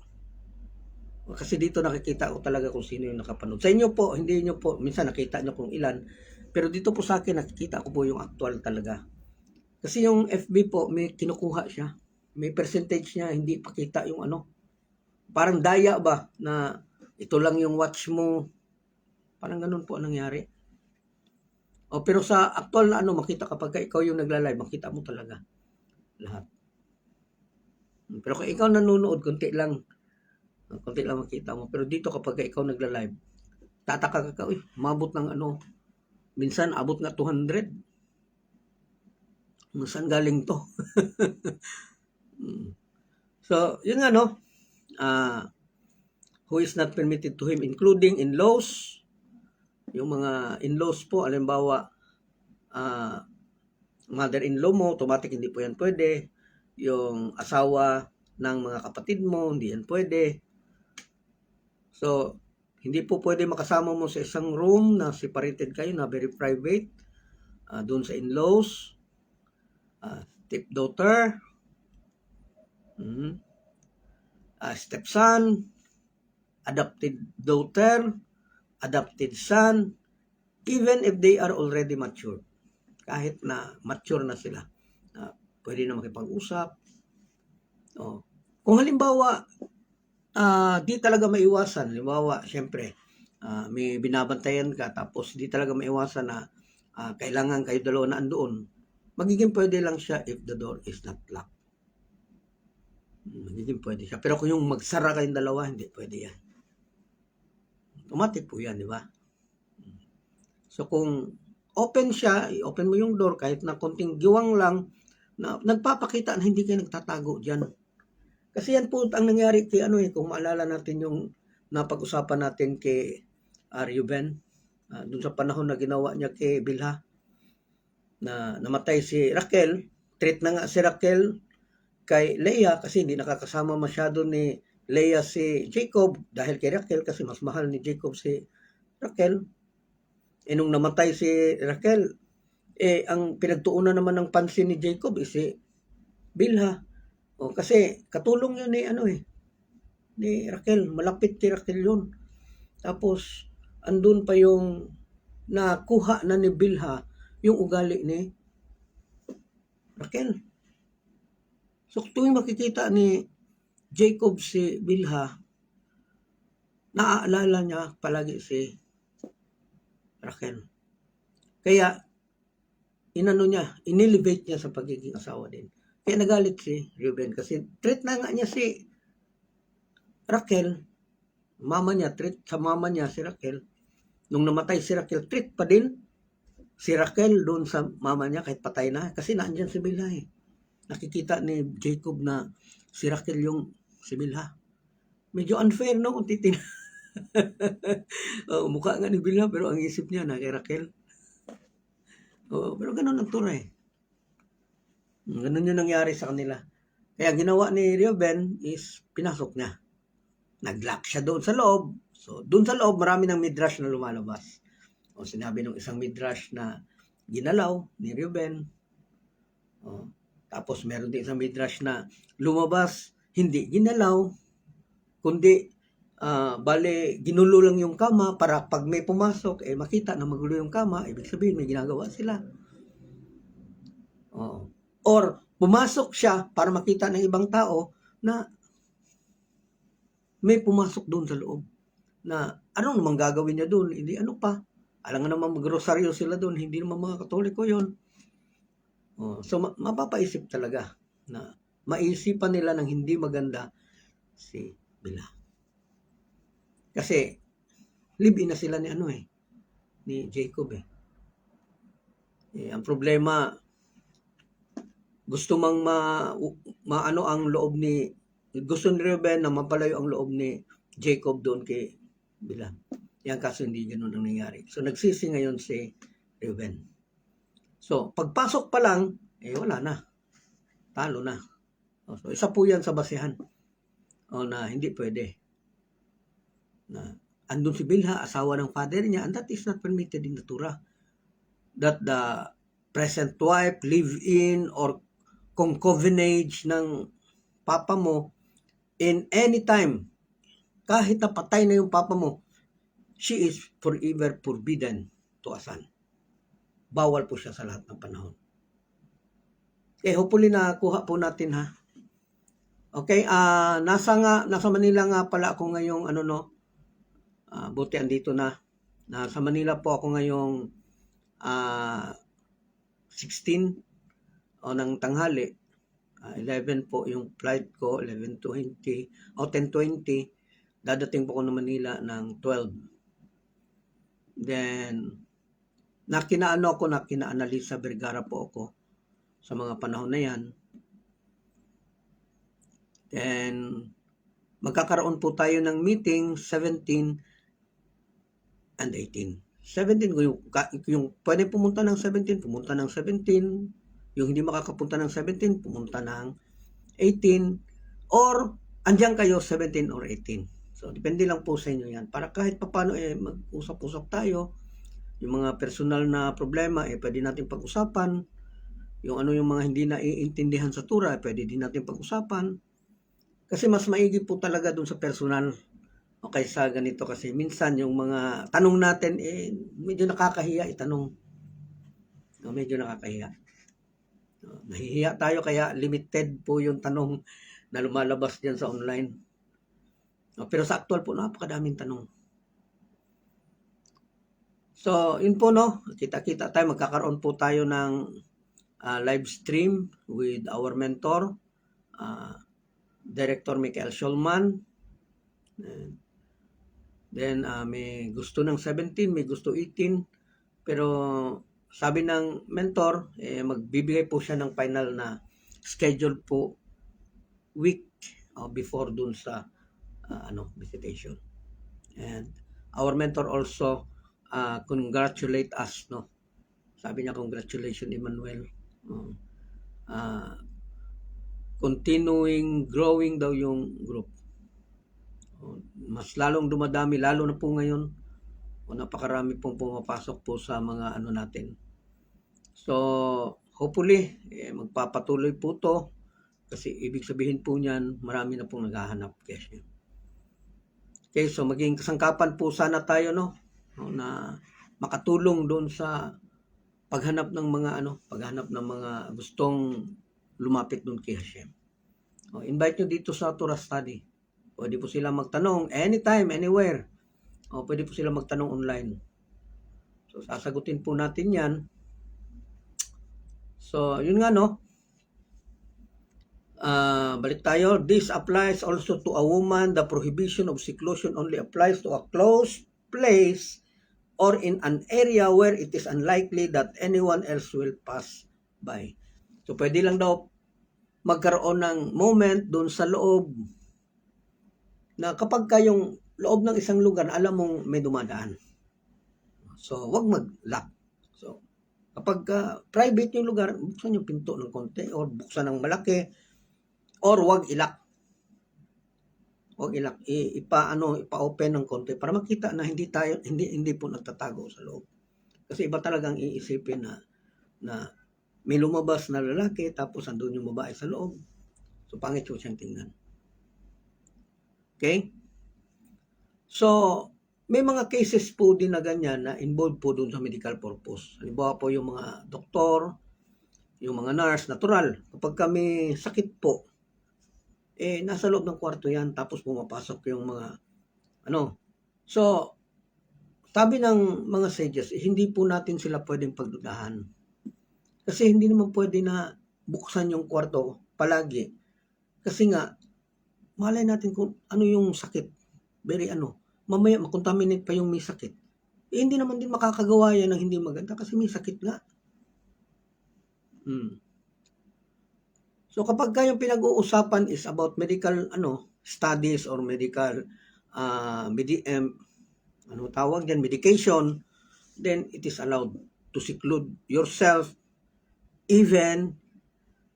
Kasi dito nakikita ko talaga kung sino yung nakapanood. Sa inyo po, hindi nyo po, minsan nakita nyo kung ilan. Pero dito po sa akin, nakikita ko po yung actual talaga. Kasi yung FB po, may kinukuha siya. May percentage niya, hindi pakita yung parang daya ba, na ito lang yung watch mo. Parang ganun po ang nangyari. Pero sa actual na makita kapag ikaw yung nagla-live, makita mo talaga lahat. Pero kung ikaw nanonood, konti lang makita mo. Pero dito kapag ikaw nagla-live, tataka ka, mabot ng minsan abot nga 200. Saan galing to? So, yun who is not permitted to him, including in-laws. Yung mga in-laws po, alimbawa, mother-in-law mo, automatic hindi po yan pwede. Yung asawa ng mga kapatid mo, hindi yan pwede. So, hindi po pwede makasama mo sa isang room na separated kayo, na very private. Doon sa in-laws, stepdaughter, stepson, adopted daughter, adopted son, even if they are already mature. Kahit na mature na sila, pwede na makipag-usap. Kung halimbawa, di talaga maiwasan. Halimbawa, syempre, may binabantayan ka, tapos di talaga maiwasan na kailangan kayo dalawa na andoon. Magiging pwede lang siya if the door is not locked. Magiging pwede siya. Pero kung yung magsara kayong dalawa, hindi pwede yan. Automatic po yan, di ba? So kung open siya, i-open mo yung door kahit na konting giwang lang, na nagpapakita na hindi kayo nagtatago dyan. Kasi yan po ang nangyari kay kung maalala natin yung napag-usapan natin kay Reuben, dun sa panahon na ginawa niya kay Bilha, na namatay si Raquel. Treat na nga si Raquel kay Leah kasi hindi nakakasama masyado ni Leah si Jacob dahil kay Raquel, kasi mas mahal ni Jacob si Raquel. Nung namatay si Raquel, ang pinagtuunan naman ng pansin ni Jacob si Bilha. Kasi katulong yun ni Raquel, malapit kay Raquel yun. Tapos andun pa yung nakuha na ni Bilha yung ugali ni Raquel. So tuwing makikita ni Jacob si Bilha, naaalala niya palagi si Raquel. Kaya inelevate niya sa pagiging asawa din. Kaya nagalit si Reuben kasi treat na nga niya si Raquel, mama niya, treat sa mama niya si Raquel. Nung namatay si Raquel, treat pa din si Raquel doon sa mama niya kahit patay na. Kasi naandyan si Bilha Nakikita ni Jacob na si Raquel yung si Bilha. Medyo unfair kung titin. Mukha nga ni Bilha pero ang isip niya na kay Raquel. Pero ganun ang Torah Ganun yung nangyari sa kanila. Kaya ginawa ni Reuben is pinasok niya. Nag-lock siya doon sa loob. So doon sa loob marami ng midrash na lumalabas. Sinabi ng isang midrash na ginalaw ni Reuben. Tapos meron din isang midrash na lumabas, hindi ginalaw, kundi bale ginulo lang yung kama para pag may pumasok makita na magulo yung kama, ibig sabihin may ginagawa sila. Or pumasok siya para makita ng ibang tao na may pumasok doon sa loob. Na ano naman gagawin niya doon? Hindi pa. Alam nga naman magrosaryo sila doon, hindi naman mga Katoliko yon. So mapapaisip talaga na maisipan nila ng hindi maganda si Bila. Kasi live-in na sila ni ni Jacob ang problema, gusto mang maano ang loob gusto ni Reuben na mapalayo ang loob ni Jacob doon kay Bila. Yan kaso hindi ganoon ang nangyari. So nagsisi ngayon si Reuben. So pagpasok pa lang, wala na. Talo na. So isa po yan sa basehan. Na hindi pwede. Na andun si Bilha, asawa ng father niya, and that is not permitted in the Torah. That the present wife live in or concubinage ng papa mo in any time, kahit na patay na yung papa mo, she is forever forbidden to a son. Bawal po siya sa lahat ng panahon. Hopefully na kuha po natin ha. Okay, nasa Manila nga pala ako ngayong buti andito na. Nasa Manila po ako ngayong 16 ng tanghali. 11 po yung flight ko, 11:20 o 10:20. Dadating po ako ng Manila ng 12. Then nakina-Analisa Vergara po ako sa mga panahon na yan. Then magkakaroon po tayo ng meeting 17 and 18. 17, yung pwede pumunta ng 17, pumunta ng 17. Yung hindi makakapunta ng 17, pumunta ng 18. Or, andyan kayo 17 or 18. So, depende lang po sa inyo yan. Para kahit papano, mag-usap-usap tayo. Yung mga personal na problema, pwede natin pag-usapan. Yung yung mga hindi naiintindihan sa Torah, pwede din natin pag-usapan. Kasi mas maigi po talaga dun sa personal. O kaysa ganito kasi minsan yung mga tanong natin medyo nakakahiya itanong. Medyo nakakahiya. Nahihiya tayo kaya limited po yung tanong na lumalabas diyan sa online. Pero sa actual po napakadaming tanong. So, yun po kita-kita tayo, magkakaroon po tayo ng live stream with our mentor, Director Michael Schulman. Then, may gusto ng 17, may gusto 18. Pero, sabi ng mentor, magbibigay po siya ng final na schedule po week before dun sa visitation. And our mentor also congratulate us, Sabi niya, congratulations, Emmanuel. Continuing growing daw yung group. Mas lalong dumadami, lalo na po ngayon. Napakarami pong pumapasok po sa mga natin. So, hopefully, magpapatuloy po to. Kasi ibig sabihin po niyan, marami na pong naghahanap. Okay, so maging kasangkapan po sana tayo, na makatulong doon sa paghanap ng mga gustong lumapit doon kay Hashem. Invite nyo dito sa Torah Study. Pwede po sila magtanong anytime, anywhere. Pwede po sila magtanong online. So, sasagutin po natin yan. So, yun nga, balik tayo. This applies also to a woman. The prohibition of seclusion only applies to a closed place or in an area where it is unlikely that anyone else will pass by. So, pwede lang daw magkaroon ng moment doon sa loob na kapag kayong loob ng isang lugar, alam mong may dumadaan. So, wag mag-lock. So, kapag private yung lugar, buksan yung pinto ng konti or buksan ng malaki or wag ilak. Wag ilak. Ipa-open ng konti para makita na hindi po nagtatago sa loob. Kasi iba talagang iisipin na may lumabas na lalaki tapos andun yung babae sa loob. So, pangit po siyang tingnan. Okay? So, may mga cases po din na ganyan na involved po doon sa medical purpose. Halimbawa po yung mga doktor, yung mga nurse, natural. Kapag kami sakit po, nasa loob ng kwarto yan, tapos pumapasok yung mga, So, sabi ng mga sages, hindi po natin sila pwedeng pagdudahan. Kasi hindi naman pwede na buksan yung kwarto palagi. Kasi nga, malay natin kung ano yung sakit. Very mamaya makontaminate pa yung may sakit. Eh, hindi naman din makakagawa yan ng hindi maganda kasi may sakit nga. So kapag yung pinag-uusapan is about medical studies or medical medication, then it is allowed to seclude yourself even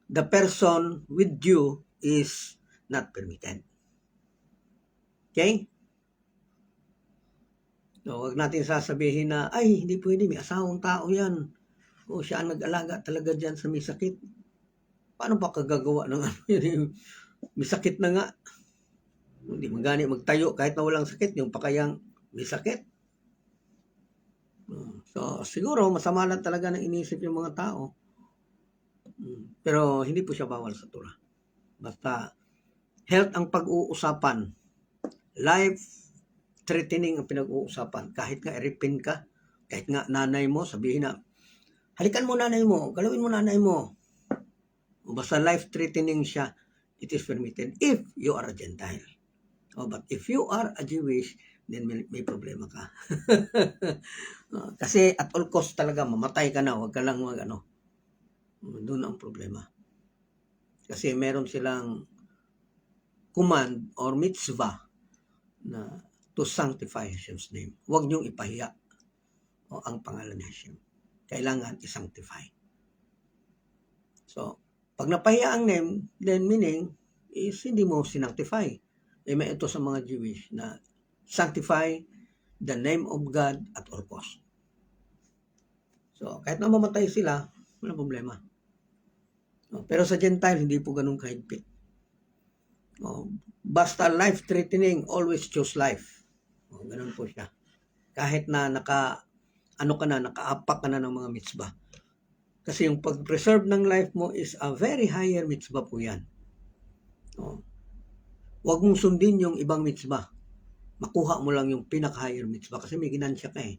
the person with you is not permitted. Okay? So, wag natin sasabihin na, ay, hindi pwede, may asawang tao yan. O, siya ang nag-alaga talaga dyan sa may sakit. Paano ba kagagawa ng may sakit na nga? Hindi magani magtayo kahit na walang sakit, yung pakayang may sakit. So, siguro, masama lang talaga na inisip yung mga tao. Pero, hindi po siya bawal sa Torah. Basta, health ang pag-uusapan. Life-threatening ang pinag-uusapan. Kahit nga i-repin ka, kahit nga nanay mo, sabihin na, halikan mo nanay mo, galawin mo nanay mo. Basta life-threatening siya, it is permitted if you are a Gentile. But if you are a Jewish, then may problema ka. Kasi at all cost talaga, mamatay ka na, wag ka lang doon ang problema. Kasi meron silang command or mitzvah na to sanctify Hashem's name. Huwag niyong ipahiya ang pangalan ni Hashem. Kailangan i-sanctify. So, pag napahiya ang name, then meaning is hindi mo sinanctify. May ito sa mga Jewish na sanctify the name of God at all cost. So, kahit na mamatay sila, wala problema. Pero sa Gentile, hindi po ganun kahigpit. Basta life-threatening, always choose life. Ganun po siya. Kahit na nakaapak ka na ng mga mitzvah. Kasi yung pag-preserve ng life mo is a very higher mitzvah po yan. Huwag mong sundin yung ibang mitzvah. Makuha mo lang yung pinaka-higher mitzvah kasi may ginansya ka eh.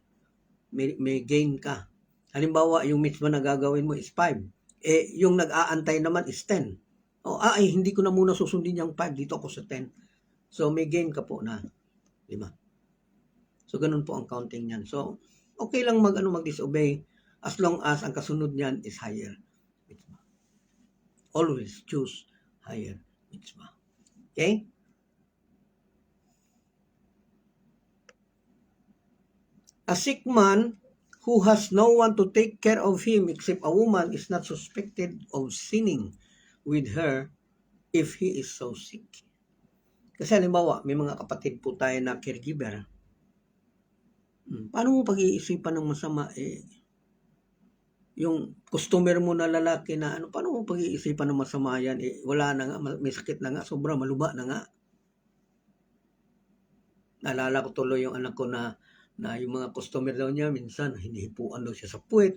May gain ka. Halimbawa, yung mitzvah na gagawin mo is 5. Yung nag-aantay naman is 10. Hindi ko na muna susundin yung 5. Dito ako sa 10. So, may gain ka po na 5. So, ganun po ang counting niyan. So, okay lang mag-disobey as long as ang kasunod niyan is higher mitzvah. Always choose higher mitzvah. Okay? A sick man who has no one to take care of him except a woman is not suspected of sinning with her if he is so sick. Kasi halimbawa, may mga kapatid po tayo na caregiver. Paano mo pag-iisipan ng masama yung customer mo na lalaki na paano mo pag-iisipan ng masama yan? Wala na nga, may sakit na nga, sobra maluba na nga. Naalala ko tuloy yung anak ko na yung mga customer daw niya, minsan, hinihipuan daw siya sa puwet,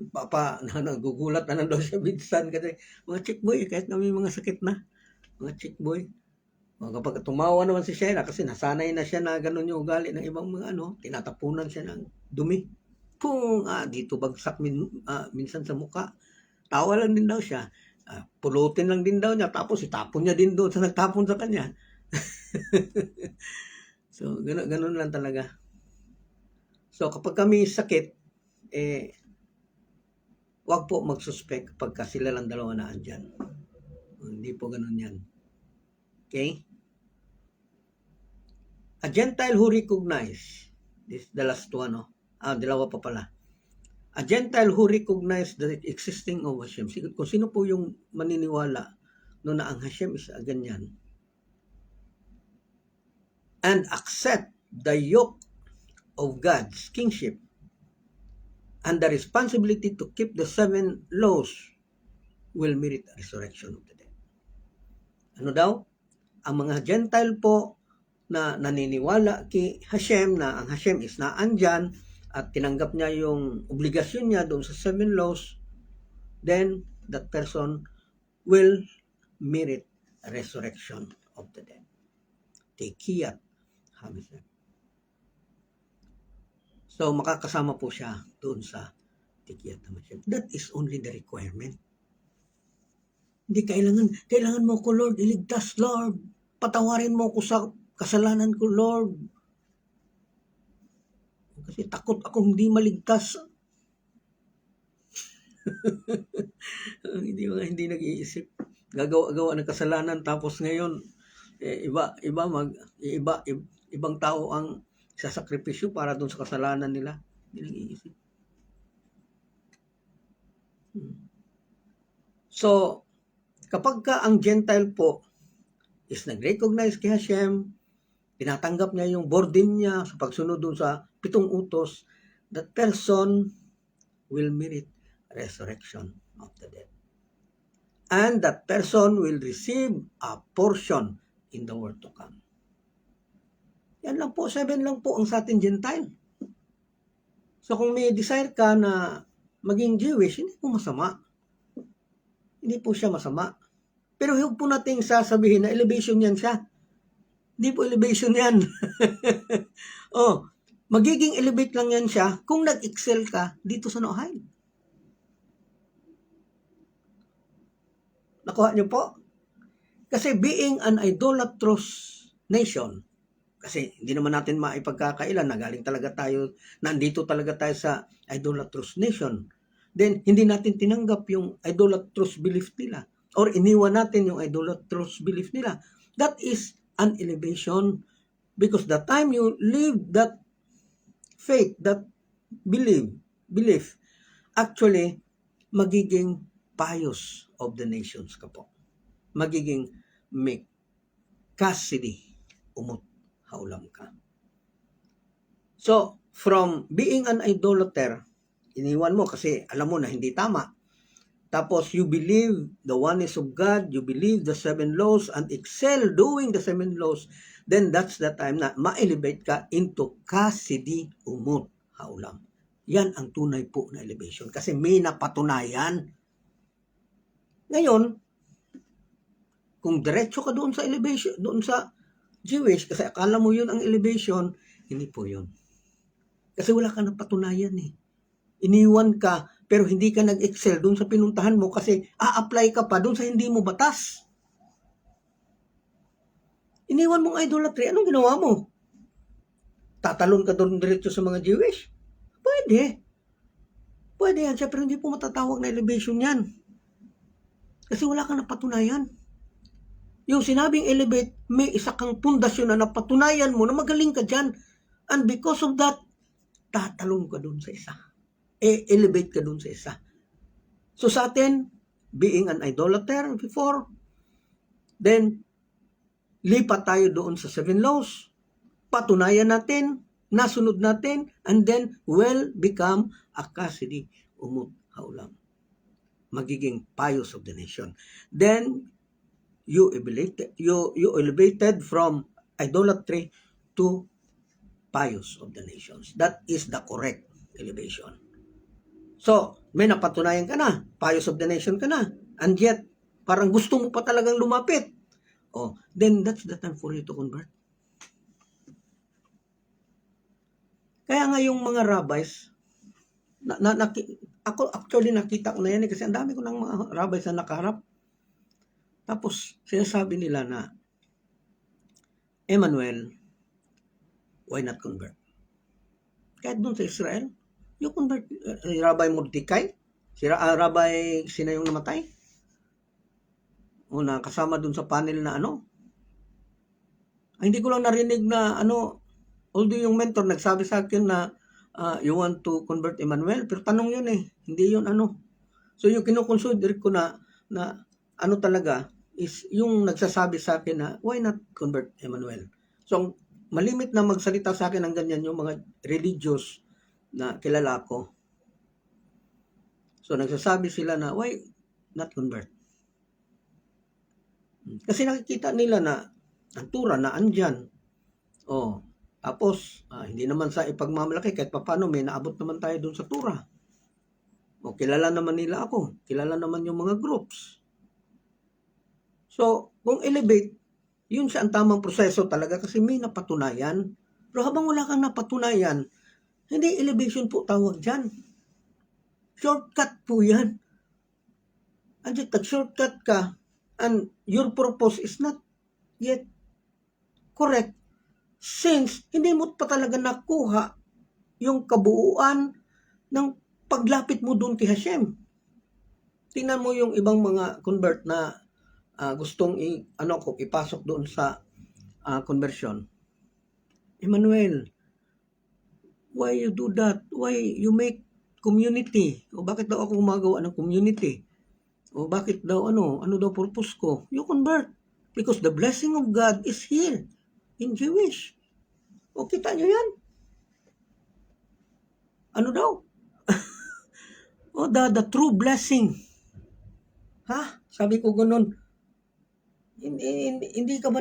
nagugulat na daw siya minsan, kasi mga chick boy, kahit na may mga sakit na, mga chick boy. Kapag tumawa naman si Shaira, kasi nasanay na siya na gano'n yung ugali ng ibang mga tinatapunan siya ng dumi. Dito bagsak minsan sa muka. Tawa lang din daw siya. Pulutin lang din daw niya, tapos itapon niya din doon sa nagtapon sa kanya. So, gano'n lang talaga. So, kapag kami sakit, wag po mag-suspect pagka sila lang dalawa na andyan. Hindi po ganun yan. Okay? A Gentile who recognize, this is the last one, dalawa pa pala. A Gentile who recognize the existing of Hashem. Kung sino po yung maniniwala na ang Hashem is ganyan. And accept the yoke of God's kingship and the responsibility to keep the 7 laws will merit a resurrection of the dead. Ano daw? Ang mga Gentile po na naniniwala kay Hashem na ang Hashem is naandyan at tinanggap niya yung obligasyon niya doon sa 7 laws, then that person will merit a resurrection of the dead. Tekiyat Hamesem. So, makakasama po siya doon sa Tekiyat Hamesem. That is only the requirement. Hindi kailangan mo ko, Lord, iligtas, Lord. patawarin mo ko sa kasalanan ko, Lord. Kasi takot akong hindi maligtas. hindi nag-iisip. Gagawa ng kasalanan tapos ngayon ibang tao ang sasakripisyo para doon sa kasalanan nila. Hindi nag-iisip. So, kapag ka ang Gentile po is nag-recognize kay Hashem, tinatanggap niya yung burden niya sa pagsunod doon sa 7 utos, that person will merit resurrection of the dead. And that person will receive a portion in the world to come. Yan lang po, 7 lang po ang sa ating Gentile. So kung may desire ka na maging Jewish, hindi po masama. Hindi po siya masama. Pero huwag po nating sasabihin na elevation yan siya. Hindi po elevation yan. Magiging elevate lang yan siya kung nag-excel ka dito sa Noahide. Nakuha niyo po? Kasi being an idolatrous nation, kasi hindi naman natin maipagkakailan na galing talaga tayo, nandito talaga tayo sa idolatrous nation. Then, hindi natin tinanggap yung idolatrous belief nila or iniwan natin yung idolatrous belief nila. That is an elevation because the time you live that faith, that belief, actually, magiging pious of the nations ka po. Magiging make custody umut haulam ka. So, from being an idolater, iniwan mo kasi alam mo na hindi tama. Tapos, you believe the oneness of God, you believe the 7 laws, and excel doing the 7 laws, then that's the time na ma-elevate ka into custody umut haulam. Yan ang tunay po na elevation kasi may napatunayan. Ngayon, kung diretso ka doon sa elevation, doon sa Jewish, kasi akala mo yun ang elevation, hindi po yun. Kasi wala ka napatunayan eh. Iniwan ka, pero hindi ka nag-excel doon sa pinuntahan mo kasi a-apply ka pa doon sa hindi mo batas. Iniwan mong idolatry, anong ginawa mo? Tatalon ka doon diretso sa mga Jewish? Pwede. Pwede yan siya, pero hindi po matatawag na elevation yan. Kasi wala kang napatunayan. Yung sinabing elevate, may isa kang pundasyon na napatunayan mo na magaling ka dyan. And because of that, tatalong ka dun sa isa. Elevate ka dun sa isa. So sa atin, being an idolater before, then, lipat tayo doon sa 7 laws. Patunayan natin, nasunod natin, and then, will become a custody umut haulam. Magiging pious of the nation. Then, you elevated from idolatry to pious of the nations. That is the correct elevation. So, may napatunayan ka na, pious of the nation ka na, and yet, parang gusto mo pa talagang lumapit. Then that's the time for you to convert. Kaya nga yung mga rabbis, ako actually nakita ko na yan kasi ang dami ko ng mga rabbis na nakaharap. Tapos, sinasabi nila na, Emmanuel, why not convert? Kahit doon sa Israel, you convert, Rabbi Mordecai, Rabbi, sino yung namatay? Na kasama doon sa panel na hindi ko lang narinig na although yung mentor nagsabi sa akin na you want to convert Emmanuel, pero tanong yun hindi yun So yung kinukonsider ko na talaga is yung nagsasabi sa akin na why not convert Emmanuel. So malimit na magsalita sa akin ng ganyan yung mga religious na kilala ko. So nagsasabi sila na why not convert. Kasi nakikita nila na ang tura na andyan. Tapos hindi naman sa ipagmamalaki kahit paano may naabot naman tayo dun sa tura. Kilala naman nila ako. Kilala naman yung mga groups. So, kung elevate, yun siya ang tamang proseso talaga kasi may napatunayan. Pero habang wala kang napatunayan, hindi elevation po tawag dyan. Shortcut po yan. And yet, shortcut ka, and your purpose is not yet correct since hindi mo pa talaga nakuha yung kabuuan ng paglapit mo doon kay Hashem. Tingnan mo yung ibang mga convert na gustong ipasok doon sa conversion. Emmanuel, why you do that? Why you make community? O bakit daw ako gumagawa ng community? O bakit daw ano daw purpose ko? You convert. Because the blessing of God is here in Jewish. O kita nyo yan? Ano daw? O the true blessing. Ha? Sabi ko ganun. Hindi ka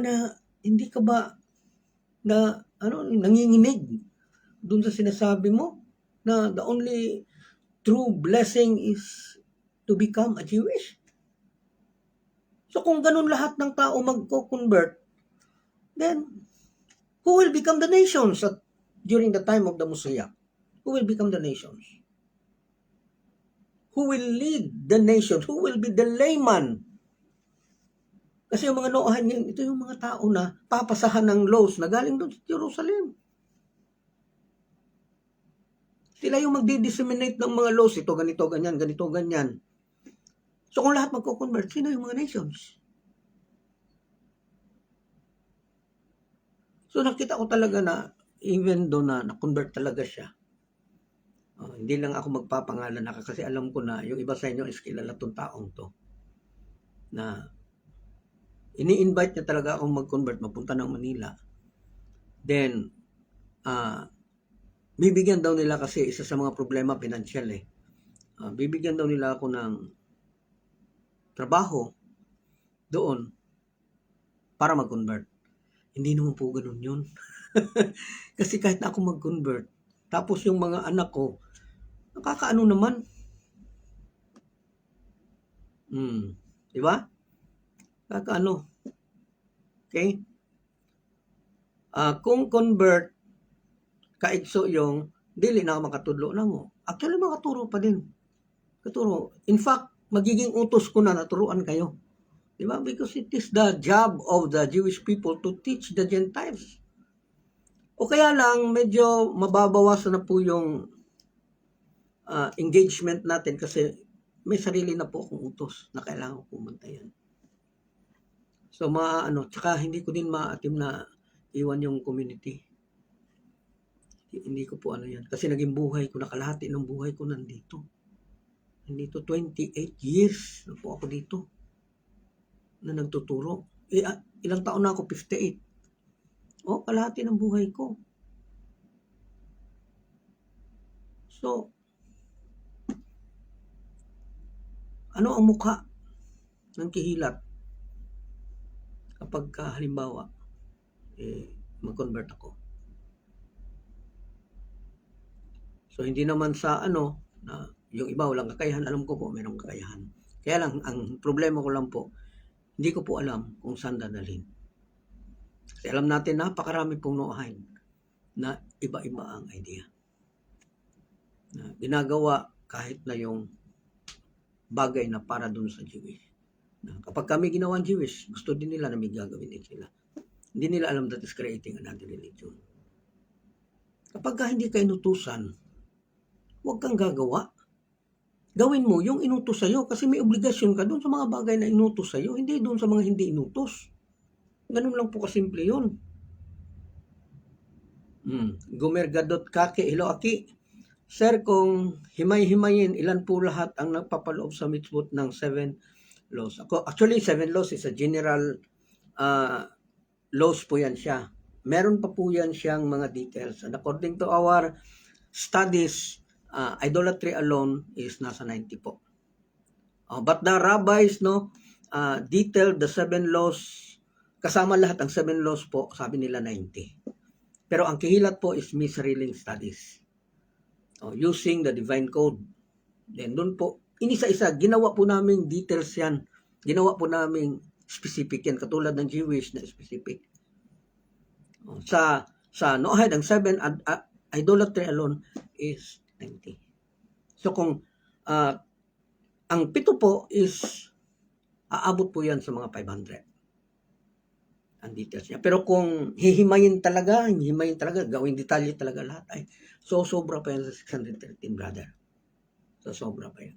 ba nanginginig doon sa sinasabi mo na the only true blessing is to become a Jewish? So kung ganun lahat ng tao magko-convert, then who will become the nations during the time of the Messiah? Who will become the nations? Who will lead the nations? Who will be the layman? Kasi yung mga Noahan yan, ito yung mga tao na papasahan ng laws na galing doon sa Jerusalem. Sila yung magdi-disseminate ng mga laws. Ito, ganito, ganyan, ganito, ganyan. So kung lahat magko-convert, sino yung mga nations? So nakita ko talaga na even doon na na-convert talaga siya. Hindi lang ako magpapangalan na kasi alam ko na yung iba sa inyo is kilala tong taong to. Na ini-invite niya talaga akong mag-convert, mapunta ng Manila. Then, bibigyan daw nila kasi isa sa mga problema pinansyal eh. Bibigyan daw nila ako ng trabaho doon para mag-convert. Hindi naman po ganun yun. Kasi kahit na ako mag-convert, tapos yung mga anak ko, nakakaano naman. Di ba? Nakakaano. Okay? Kung convert, kaigso yung, dili na makatudlo na mo. Actually, makaturo pa din. Katuro. In fact, magiging utos ko na naturuan kayo. Di ba? Because it is the job of the Jewish people to teach the Gentiles. O kaya lang, medyo mababawasan na po yung engagement natin kasi may sarili na po akong utos na kailangan ko pumuntayan. So, tsaka hindi ko din maatim na iwan yung community. Hindi ko po yan. Kasi naging buhay ko, nakalahati ng buhay ko nandito. Nandito 28 years na po ako dito na nagtuturo. Ilang taon na ako? 58. Kalahati ng buhay ko. So, ano ang mukha ng kihilat kapag halimbawa mag-convert ako? So, hindi naman sa na yung iba walang kakayahan. Alam ko po, mayroong kakayahan. Kaya lang, ang problema ko lang po, hindi ko po alam kung saan dadalhin. Kasi alam natin, napakarami pong Noahan na iba-iba ang idea. Na ginagawa kahit na yung bagay na para dun sa Jewish. Na kapag kami ginawang Jewish, gusto din nila na may gagawin din sila. Hindi nila alam that is creating another religion. Kapag hindi ka inutusan, huwag kang gagawa. Gawin mo yung inutos sa'yo kasi may obligasyon ka doon sa mga bagay na inutos sa'yo, hindi doon sa mga hindi inutos. Ganun lang po kasimple yun. Gumergadot kake, hello aki. Sir, kung himay-himayin, ilan po lahat ang nagpapaloob sa mitzvot ng 7 laws? Actually, 7 laws is a general laws po yan siya. Meron pa po yan siyang mga details. And according to our studies, idolatry alone is nasa 90 po. But the rabbis, detailed the 7 laws, kasama lahat ang 7 laws po, sabi nila 90. Pero ang kihilat po is misreading studies. Using the divine code. Then doon po, inisa-isa, ginawa po namin details yan. Ginawa po namin specific yan, katulad ng Jewish na specific. Sa Noahide, ang 7, idolatry alone is 90. So kung ang 7 po is, aabot po yan sa mga 500. ang details niya. Pero kung hihimayin talaga, gawing detalye talaga lahat, ay sobra pa yan sa 613, brother. Sobra pa yan.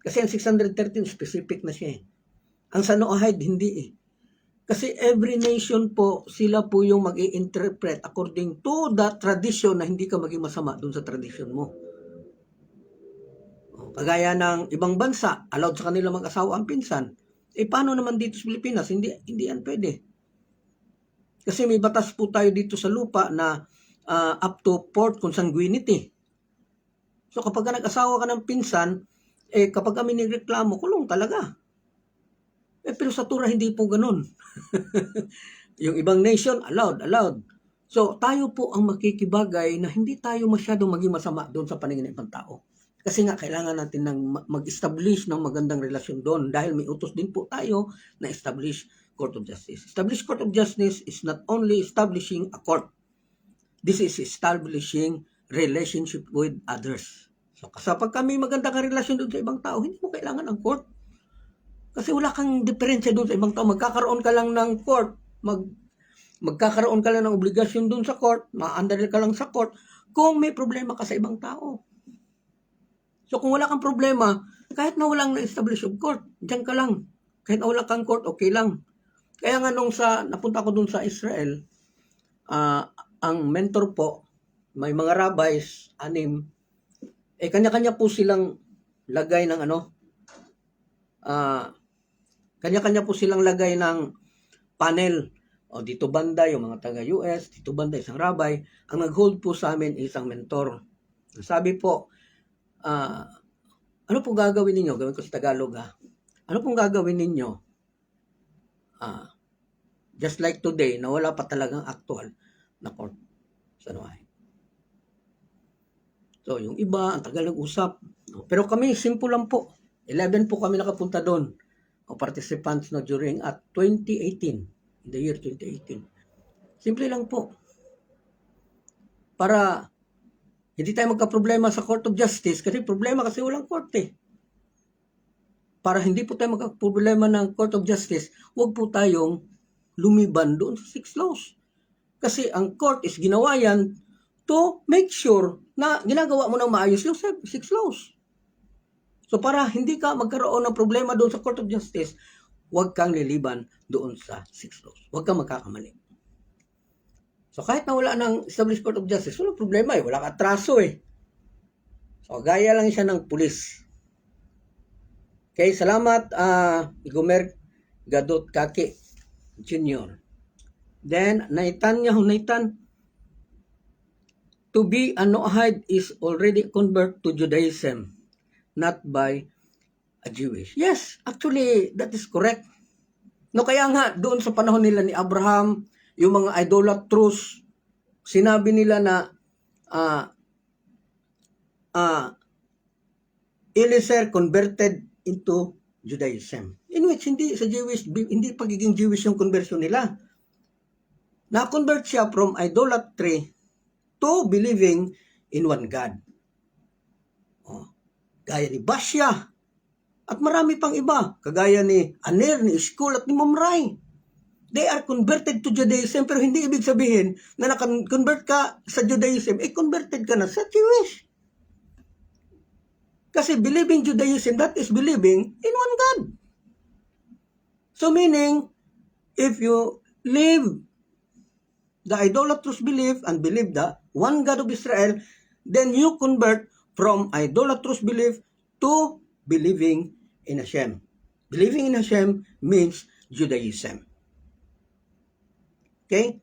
Kasi ang 613, specific na siya eh. Ang sa Noahide, hindi eh. Kasi every nation po, sila po yung mag-i-interpret according to the tradition na hindi ka maging masama dun sa tradition mo. Kagaya ng ibang bansa, allowed sa kanila mag-asawa ang pinsan. Eh paano naman dito sa Pilipinas? Hindi yan pwede. Kasi may batas po tayo dito sa lupa na up to fourth consanguinity. So kapag nag-asawa ka ng pinsan, kapag kami nagreklamo, kulong talaga. Pero sa Torah hindi po ganun. Yung ibang nation, allowed. So tayo po ang makikibagay na hindi tayo masyadong maging masama doon sa paningin ng ibang tao. Kasi nga kailangan natin ng mag-establish ng magandang relasyon doon dahil may utos din po tayo na establish Court of Justice. Establish Court of Justice is not only establishing a court. This is establishing relationship with others. So kapag kami maganda ka relasyon doon sa ibang tao, hindi mo kailangan ang court. Kasi wala kang diferensya doon sa ibang tao. Magkakaroon ka lang ng court. Magkakaroon ka lang ng obligasyon doon sa court. Ma-under ka lang sa court kung may problema ka sa ibang tao. So kung wala kang problema, kahit na walang na-establish of court, diyan ka lang. Kahit na wala kang court, okay lang. Kaya nga nung napunta ko doon sa Israel, ang mentor po, may mga rabbis, 6, kanya-kanya po silang lagay ng kanya-kanya po silang lagay ng panel. O dito banda yung mga taga-US, dito banda isang rabbi. Ang nag-hold po sa amin isang mentor. Sabi po, ano pong gagawin ninyo? Gawin ko sa Tagalog ha. Ano pong gagawin ninyo? Just like today, na wala pa talagang actual na court sa Noahide. So yung iba, ang tagal nag-usap. Pero kami, simple lang po. 11 po kami nakapunta doon. O participants na during at 2018. In the year 2018. Simple lang po. Para hindi tayo magka-problema sa Court of Justice kasi problema kasi walang court eh. Para hindi po tayo magka-problema ng Court of Justice, huwag po tayong lumiban doon sa 6 laws. Kasi ang court is ginawa yan to make sure na ginagawa mo ng maayos yung 6 laws. So para hindi ka magkaroon ng problema doon sa Court of Justice, huwag kang liliban doon sa 6 laws. Huwag kang magkakamali. So kahit na wala ng established Court of Justice, wala problema eh. Wala ka atraso eh. So gaya lang siya ng pulis. Okay, salamat Igomer Gadot Kaki Jr. Then, Nathan, to be a Noahide is already convert to Judaism, not by a Jewish. Yes, actually, that is correct. No, kaya nga, doon sa panahon nila ni Abraham, yung mga idolatrous, sinabi nila na Eliezer converted into Judaism. In which hindi pagiging Jewish yung conversion nila. Na-convert siya from idolatry to believing in one God. Gaya ni Basya at marami pang iba. Kagaya ni Aner, ni Eshcol at ni Mamray. They are converted to Judaism pero hindi ibig sabihin na naka-convert ka sa Judaism, converted ka na sa Jewish. Kasi believing Judaism, that is believing in one God. So meaning, if you leave the idolatrous belief and believe the one God of Israel, then you convert from idolatrous belief to believing in Hashem. Believing in Hashem means Judaism. Okay?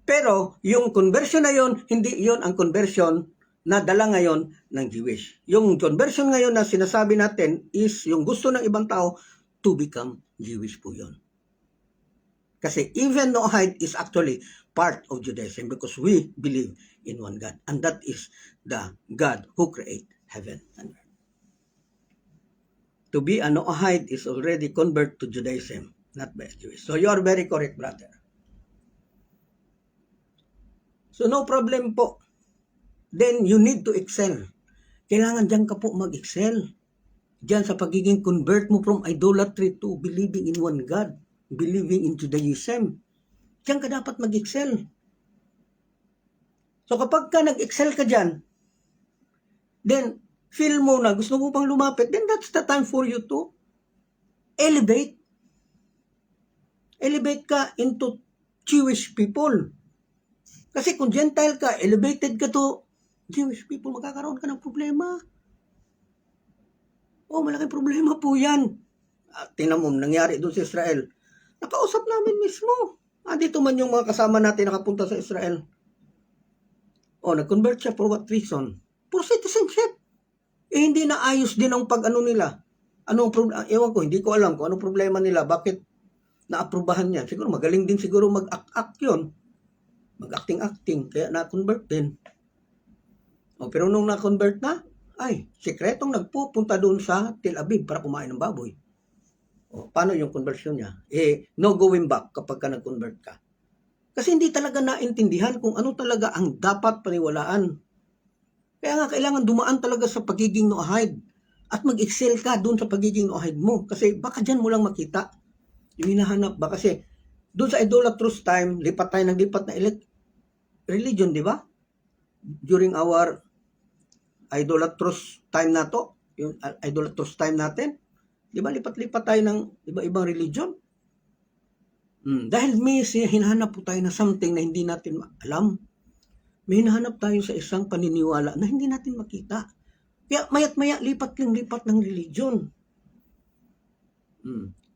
Pero yung conversion na yon, hindi yon ang conversion na dala ngayon ng Jewish. Yung conversion ngayon na sinasabi natin is yung gusto ng ibang tao to become Jewish po yun. Kasi even Noahide is actually part of Judaism because we believe in one God. And that is the God who created heaven and earth. To be a Noahide is already convert to Judaism, not by Jewish. So you are very correct, brother. So no problem po. Then you need to excel. Kailangan dyan ka po mag-excel. Dyan sa pagiging convert mo from idolatry to believing in one God. Believing in Judaism. Diyan ka dapat mag-excel. So kapag ka nag-excel ka dyan, then feel mo na gusto mo pang lumapit, then that's the time for you to elevate. Elevate ka into Jewish people. Kasi kung Gentile ka, elevated ka to Jewish people, magkakaroon ka ng problema. Malaking problema po yan. Tingnan mo, nangyari doon sa Israel. Nakausap namin mismo. Dito man yung mga kasama natin nakapunta sa Israel. Nag-convert siya for what reason? For citizenship. Hindi na ayos din ang pag-ano nila. Ewan ko, hindi ko alam kung anong problema nila. Bakit naaprubahan niya? Siguro magaling din siguro mag-act yun. Mag-acting-acting. Kaya na-convert din. Pero nung na-convert na, sikretong nagpupunta doon sa Tel Aviv para kumain ng baboy. Paano yung conversion niya? No going back kapag ka nag-convert ka. Kasi hindi talaga naintindihan kung ano talaga ang dapat paniwalaan. Kaya nga kailangan dumaan talaga sa pagiging noahide. At mag-excel ka doon sa pagiging noahide mo. Kasi baka dyan mo lang makita. Yung hinahanap ba? Kasi doon sa idolatrous time, lipat tayo ng lipat na religion, di ba? During our idolatrous time na to, yung idolatrous time natin, di ba, lipat-lipat tayo ng iba-ibang religion. Dahil may hinahanap po tayo na something na hindi natin alam. May hinahanap tayo sa isang paniniwala na hindi natin makita. Kaya mayat-maya, lipat ng religion.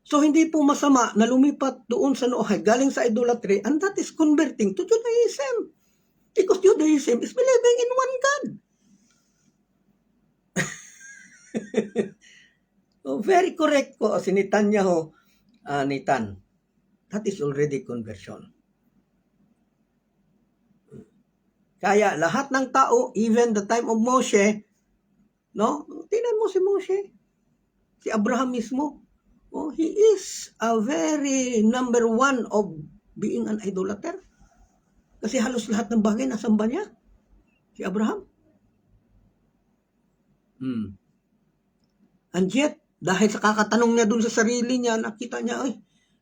So, hindi po masama na lumipat doon sa Noahide, galing sa idolatry, and that is converting to Judaism. Because Judaism is believing in one God. Very correct po si Netanyahu, Nathan. That is already conversion. Kaya lahat ng tao, even the time of Moshe, tingnan mo si Moshe, si Abraham mismo, he is a very number one of being an idolater. Kasi halos lahat ng bagay nasamba niya, si Abraham. And yet, dahil sa kakatanong niya dun sa sarili niya, nakita niya,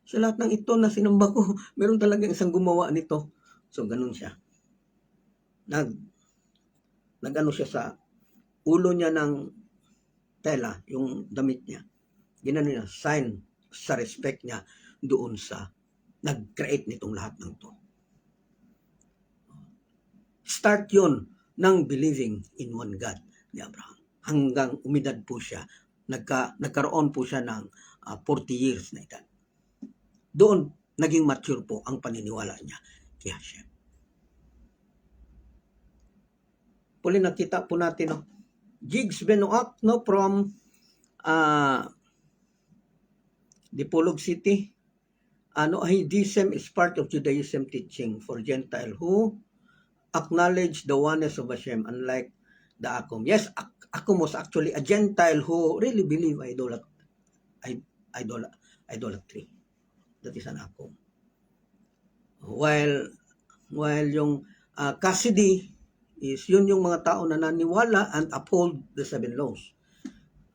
sa lahat ng ito na sinamba ko, meron talagang isang gumawa nito. So, ganun siya. Nag-ano siya sa ulo niya ng tela, yung damit niya. Ginano niya, sign sa respect niya doon sa nag-create nitong lahat ng to. Start yun ng believing in one God ni Abraham. Hanggang umidad po siya, nagkaroon po siya ng 40 years na edad. Doon, naging mature po ang paniniwala niya kay Hashem. Puli nakita po natin, Jigs Benoak, from Dipolog City. Noahidism is part of Judaism teaching for Gentile who acknowledge the oneness of Hashem, unlike the Akum. Yes, Akum was actually a Gentile who really believe idolatry. That is an Akum. While yung Cassidy is yun yung mga tao na naniwala and uphold the 7 laws.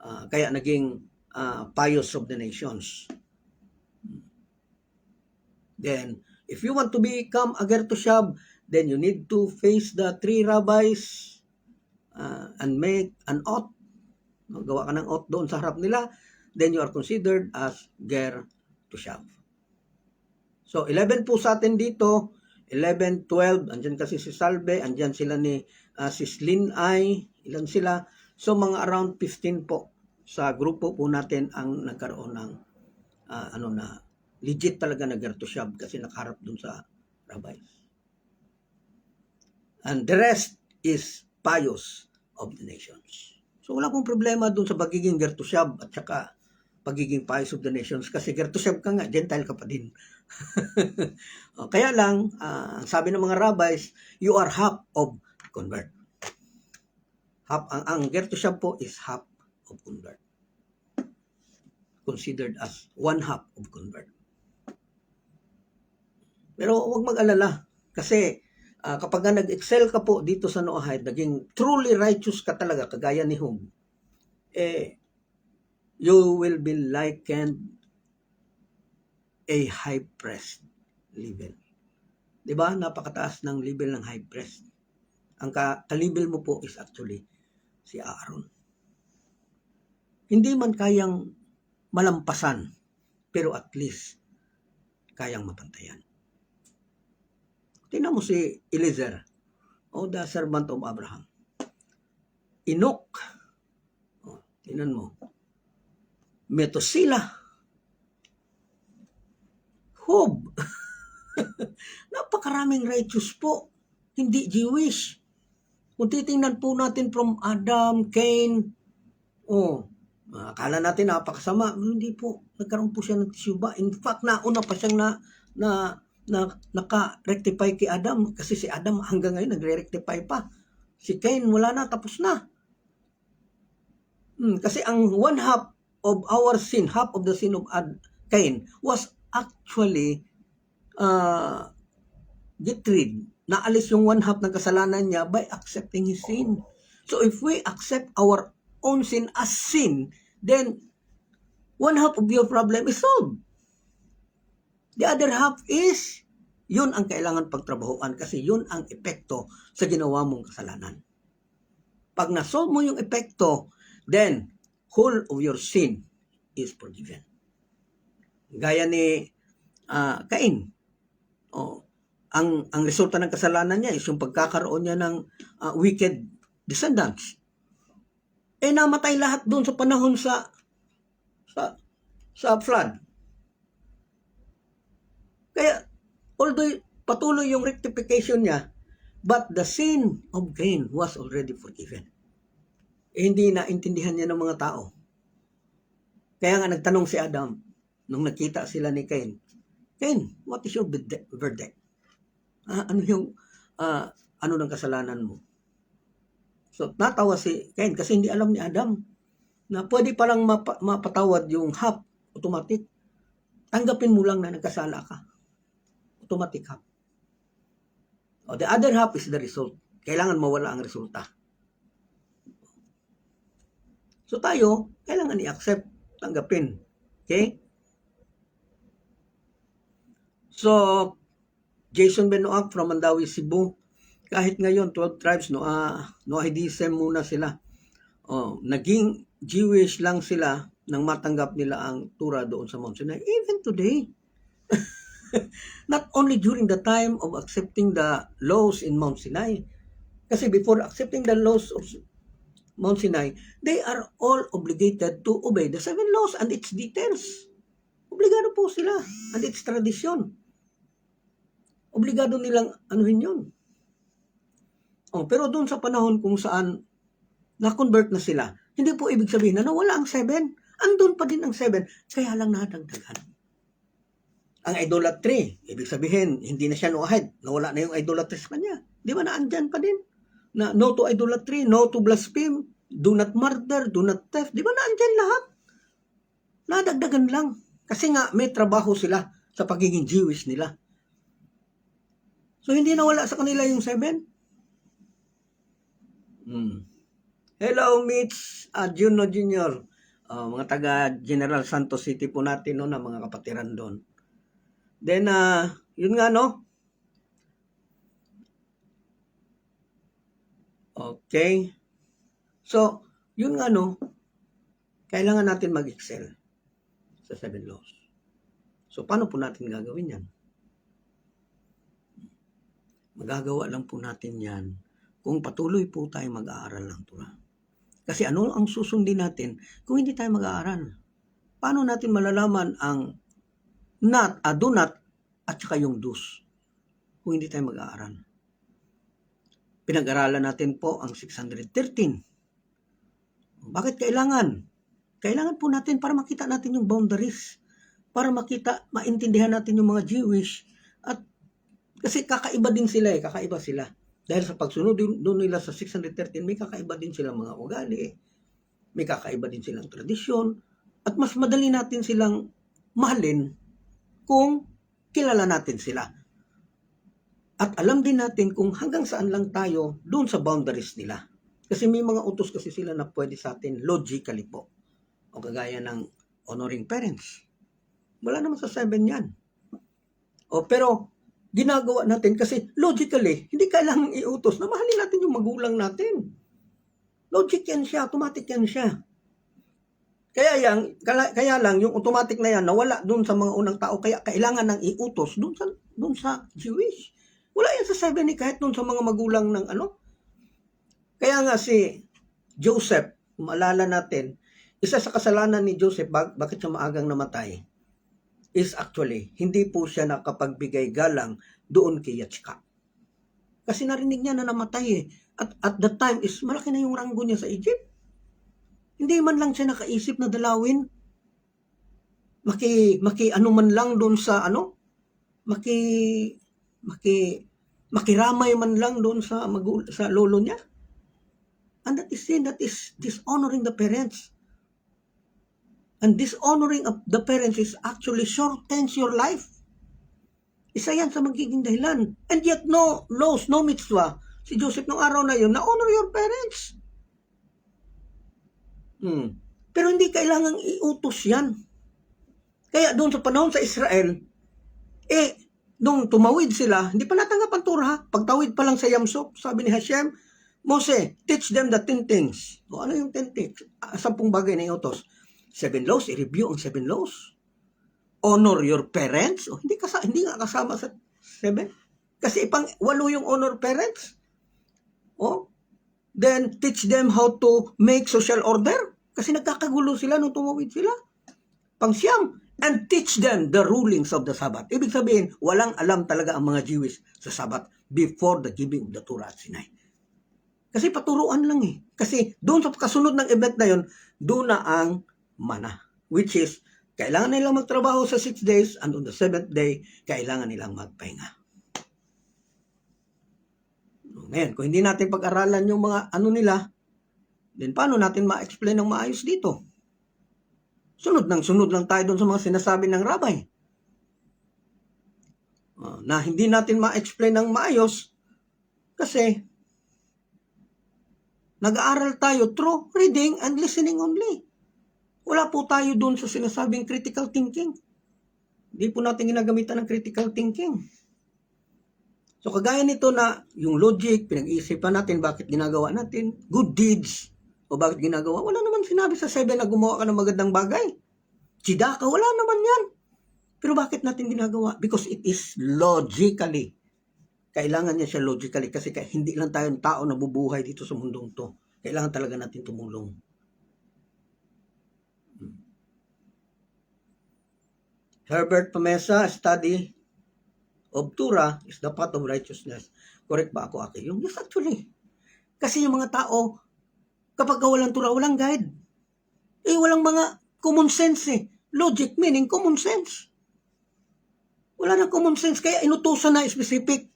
Kaya naging pious of the nations. Then, if you want to become a Ger Toshab, then you need to face the 3 rabbis and make an oath. Gawa ka ng oath doon sa harap nila, then you are considered as Ger Toshab. So, 11 po sa atin dito, 11, 12, andyan kasi si Salve, andyan sila ni si Slinay, ilan sila? So, mga around 15 po sa grupo po natin ang nagkaroon ng legit talaga na Ger Toshab kasi nakaharap dun sa rabbis. And the rest is pious of the nations. So, wala pong problema dun sa pagiging Ger Toshab at saka pagiging pious of the nations kasi Ger Toshab ka nga, Gentile ka pa din. Kaya lang, sabi ng mga rabbis, you are half of convert. Ang Ger Toshab po is half of convert. Considered as one half of convert. Pero huwag mag-alala kasi kapag nag-excel ka po dito sa Noahide, naging truly righteous ka talaga, kagaya ni Hug, you will be likened a high priest level. Di ba? Napakataas ng level ng high priest. Ang ka-level mo po is actually si Aaron. Hindi man kayang malampasan, pero at least kayang mapantayan. Tingnan mo si Eliezer, the servant of Abraham. Enoch, tingnan mo. Methuselah, Job. Napakaraming righteous po. Hindi Jewish. Kung titingnan po natin from Adam, Cain, akala natin napakasama. Hindi po. Nagkaroon po siya ng tiyuba. In fact, nauna pa siyang naka-rectify kay Adam. Kasi si Adam hanggang ngayon nagre-rectify pa. Si Cain, wala na, tapos na. Kasi ang one half of our sin, half of the sin of Cain, was actually get rid. Naalis yung one half ng kasalanan niya by accepting his sin. So if we accept our own sin as sin, then one half of your problem is solved. The other half is, yun ang kailangan pagtrabahoan kasi yun ang epekto sa ginawa mong kasalanan. Pag nasolve mo yung epekto, then whole of your sin is forgiven. Gaya ni Cain. Ang resulta ng kasalanan niya is yung pagkakaroon niya ng wicked descendants. Namatay lahat doon sa panahon sa flood. Kaya, although patuloy yung rectification niya, but the sin of Cain was already forgiven. Hindi naintindihan niya ng mga tao. Kaya nga nagtanong si Adam, nung nakita sila ni Cain, Cain, what is your verdict? Ano yung ano ng kasalanan mo? So, natawa si Cain kasi hindi alam ni Adam na pwede palang mapatawad yung half automatic. Tanggapin mo lang na nagkasala ka. Automatic half. The other half is the result. Kailangan mawala ang resulta. So tayo, kailangan i-accept, tanggapin. Okay? So, Jason Benoak from Mandawi, Cebu. Kahit ngayon, 12 tribes, Noahidism muna sila. Naging Jewish lang sila nang matanggap nila ang Torah doon sa Mount Sinai. Even today. Not only during the time of accepting the laws in Mount Sinai. Kasi before accepting the laws of Mount Sinai, they are all obligated to obey the 7 laws and its details. Obligado po sila. And its tradition. Obligado nilang anuhin yun. Pero doon sa panahon kung saan na-convert na sila, hindi po ibig sabihin na nawala ang 7. Andun pa din ang 7. Kaya lang nadagdagan. Ang idolatry, ibig sabihin, hindi na siya Noahide. Nawala na yung idolatry sa kanya. Di ba naandyan pa din? Na no to idolatry, no to blaspheme, do not murder, do not theft. Di ba naandyan lahat? Nadagdagan lang. Kasi nga may trabaho sila sa pagiging Jewish nila. So hindi nawala sa kanila yung 7? Hello, Mitch Juno Jr. Mga taga General Santos City po natin, no, na mga kapatiran doon. Then, yun nga, no? Okay. So, yun nga, no? Kailangan natin mag-excel sa 7 laws. So, paano po natin gagawin yan? Magagawa lang po natin yan kung patuloy po tayo mag-aaral ng Torah. Kasi ano ang susundin natin kung hindi tayo mag-aaral? Paano natin malalaman ang do not, at saka yung do's kung hindi tayo mag-aaral? Pinag-aralan natin po ang 613. Bakit kailangan? Kailangan po natin para makita natin yung boundaries, para maintindihan natin yung mga Jewish, at kasi kakaiba din sila kakaiba sila. Dahil sa pagsunod doon nila sa 613, may kakaiba din silang mga ugali, may kakaiba din silang tradisyon, at mas madali natin silang mahalin kung kilala natin sila. At alam din natin kung hanggang saan lang tayo doon sa boundaries nila. Kasi may mga utos kasi sila na pwede sa atin logically po. O kagaya ng honoring parents. Wala naman sa 7 yan. Pero ginagawa natin kasi logically, hindi kailangang iutos na mahalin natin yung magulang natin. Logic yan siya, automatic yan siya. Kaya lang yung automatic na yan nawala doon sa mga unang tao, kaya kailangan ng iutos doon sa Jewish. Wala yan sa 70 kahit doon sa mga magulang ng ano. Kaya nga si Joseph, kung maalala natin, isa sa kasalanan ni Joseph, bakit siya maagang namatay, is actually, hindi po siya nakapagbigay galang doon kay Yitzhak. Kasi narinig niya na namatay eh. At that time is malaki na yung ranggo niya sa Egypt. Hindi man lang siya nakaisip na dalawin. Ano man lang doon sa ano, makiramay man lang doon sa lolo niya. And that is sin, that is dishonoring the parents. And dishonoring of the parents is actually shortens your life. Isa yan sa magiging dahilan. And yet no laws, no mitzvah. Si Joseph nung araw na yun, na-honor your parents. Pero hindi kailangang iutos yan. Kaya doon sa panahon sa Israel, nung tumawid sila, hindi pa natanggap ang Torah. Pagtawid pa lang sa Yamsuf, sabi ni Hashem, Mose, teach them the 10 things. O ano yung 10 things? 10 bagay na iutos. 7 laws, i-review ang 7 laws. Honor your parents. O, hindi nga kasama sa 7. Kasi 8 yung honor parents. O, then teach them how to make social order. Kasi nagkakagulo sila nung tumawid sila. 9, and teach them the rulings of the Sabbath. Ibig sabihin, walang alam talaga ang mga Jewish sa Sabbath before the giving of the Torah at Sinai. Kasi paturuan lang eh. Kasi doon sa kasunod ng event na yun, doon na ang mana. Which is, kailangan nilang magtrabaho sa 6 days and on the 7th day, kailangan nilang magpahinga. Ngayon, kung hindi natin pag-aralan yung mga ano nila, then paano natin ma-explain ng maayos dito? Sunod lang tayo doon sa mga sinasabi ng rabbi. Na hindi natin ma-explain ng maayos kasi nag-aaral tayo through reading and listening only. Wala po tayo doon sa sinasabing critical thinking. Hindi po natin ginagamitan ng critical thinking. So kagaya nito na yung logic, pinag-iisipan natin bakit ginagawa natin, good deeds, o bakit ginagawa. Wala naman sinabi sa 7 na gumawa ka ng magandang bagay. Chidaka, wala naman yan. Pero bakit natin ginagawa? Because it is logically. Kailangan niya siya logically kasi hindi lang tayong tao na bubuhay dito sa mundong to. Kailangan talaga natin tumulong. Herbert Pamesa, study of Torah is the path of righteousness. Correct ba ako, Aki? Yes, actually. Kasi yung mga tao, kapag walang Torah, walang guide. Walang mga common sense eh. Logic meaning common sense. Wala na common sense, kaya inutusan na specific.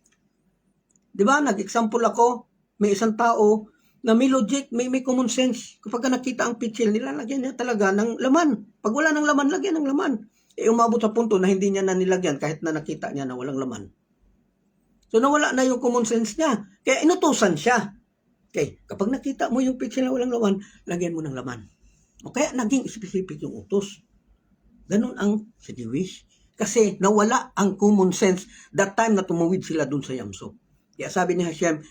Diba? Nag-example ako, may isang tao na may logic, may common sense. Kapag nakita ang pitchil, nilalagyan niya talaga ng laman. Pag wala ng laman, lagyan ng laman. Umabot sa punto na hindi niya na nilagyan kahit na nakita niya na walang laman. So nawala na yung common sense niya. Kaya inutusan siya. Okay, kapag nakita mo yung pitchil na walang laman, lagyan mo ng laman. O kaya naging specific yung utos. Ganun ang sa Jewish. Kasi nawala ang common sense that time na tumawid sila dun sa Yamsuf. Kaya sabi ni Hashem,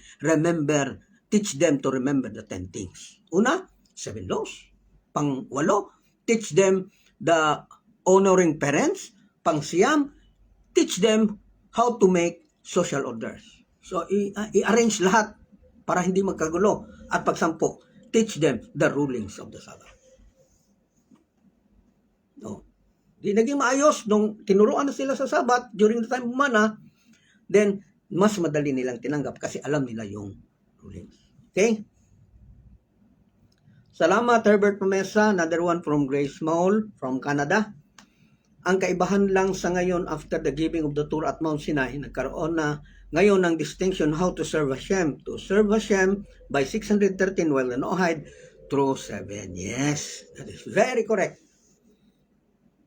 teach them to remember the 10 things. Una, 7 laws. 8, teach them the honoring parents. 9, teach them how to make social orders. So, i-arrange lahat para hindi magkagulo. At 10, teach them the rulings of the Sabbath. No. Di naging maayos nung tinuruan na sila sa Sabbath during the time of mana, then mas madali nilang tinanggap kasi alam nila yung rulings. Okay? Salamat, Herbert Pamesa. Another one from Grace Mall from Canada. Ang kaibahan lang sa ngayon after the giving of the Torah at Mount Sinai, nagkaroon na ngayon ng distinction how to serve Hashem. To serve Hashem by 613 while the Noahide through 7. Yes, that is very correct.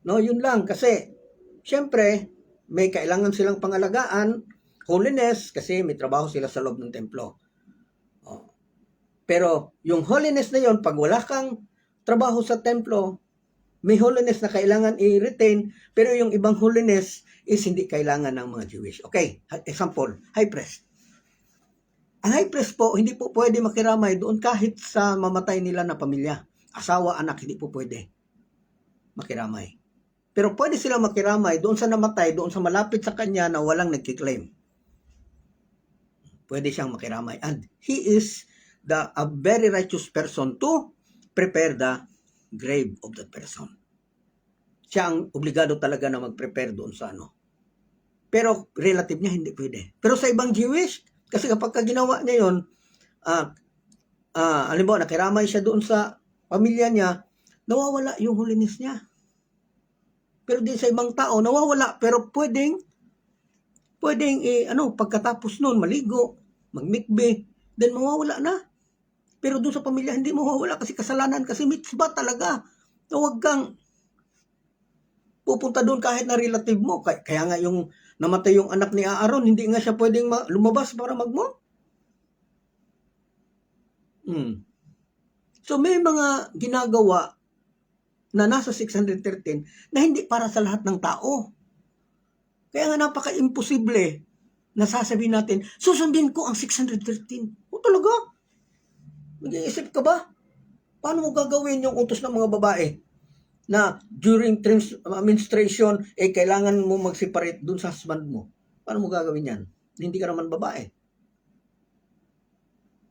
No, yun lang. Kasi, syempre, may kailangan silang pangalagaan, holiness, kasi may trabaho sila sa loob ng templo. Pero, yung holiness na yun, pag wala kang trabaho sa templo, may holiness na kailangan i-retain, pero yung ibang holiness is hindi kailangan ng mga Jewish. Okay, example, high priest. Ang high priest po, hindi po pwede makiramay doon kahit sa mamatay nila na pamilya. Asawa, anak, hindi po pwede makiramay. Pero pwede sila makiramay doon sa namatay, doon sa malapit sa kanya na walang nagkiklaim. Pwede siyang makiramay. And he is a very righteous person to prepare the grave of that person. Siya ang obligado talaga na mag-prepare doon sa ano. Pero relative niya hindi pwede. Pero sa ibang Jewish, kasi kapag ginawa niya yun, halimbawa, nakiramay siya doon sa pamilya niya, nawawala yung holiness niya. Pero din sa ibang tao, nawawala. Pero pwedeng pagkatapos noon, maligo, magmikbe, then mawawala na. Pero doon sa pamilya, hindi mawawala kasi kasalanan, kasi mitzvah talaga. So, huwag kang pupunta doon kahit na relative mo. Kaya nga yung namatay yung anak ni Aaron, hindi nga siya pwedeng lumabas para magmo. So may mga ginagawa na nasa 613 na hindi para sa lahat ng tao. Kaya nga napaka-imposible na sasabihin natin, susundin ko ang 613. O talaga? Mag-iisip ka ba? Paano mo gagawin yung utos ng mga babae? Na during menstruation, kailangan mo mag-separate dun sa husband mo. Paano mo gagawin yan? Hindi ka naman babae.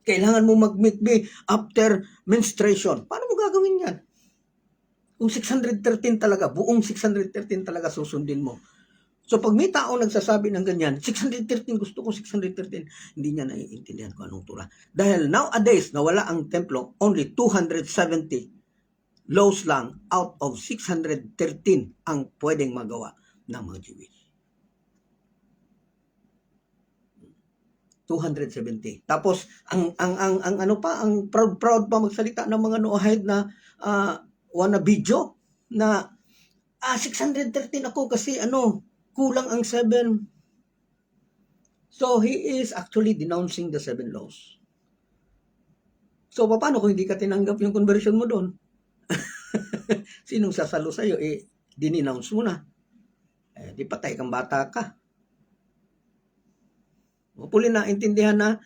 Kailangan mo mag-mikbe after menstruation. Paano mo gagawin yan? Kung 613 talaga, buong 613 talaga susundin mo. So pag may tao nagsasabi ng ganyan, 613, gusto ko 613, hindi niya naiintindihan kung anong tura. Dahil nowadays, nawala ang templo, only 270 laws lang out of 613 ang pwedeng magawa ng mga Jewish. 270. Tapos ang ano pa, ang proud pa magsalita ng mga Noahide na wanna video na 613 ako kasi kulang ang 7. So he is actually denouncing the 7 laws. So paano kung hindi ka tinanggap yung conversion mo doon? Sinong sasalo sa'yo? Dininounce mo na. Di patay kang bata ka. Hopefully na intindihan na.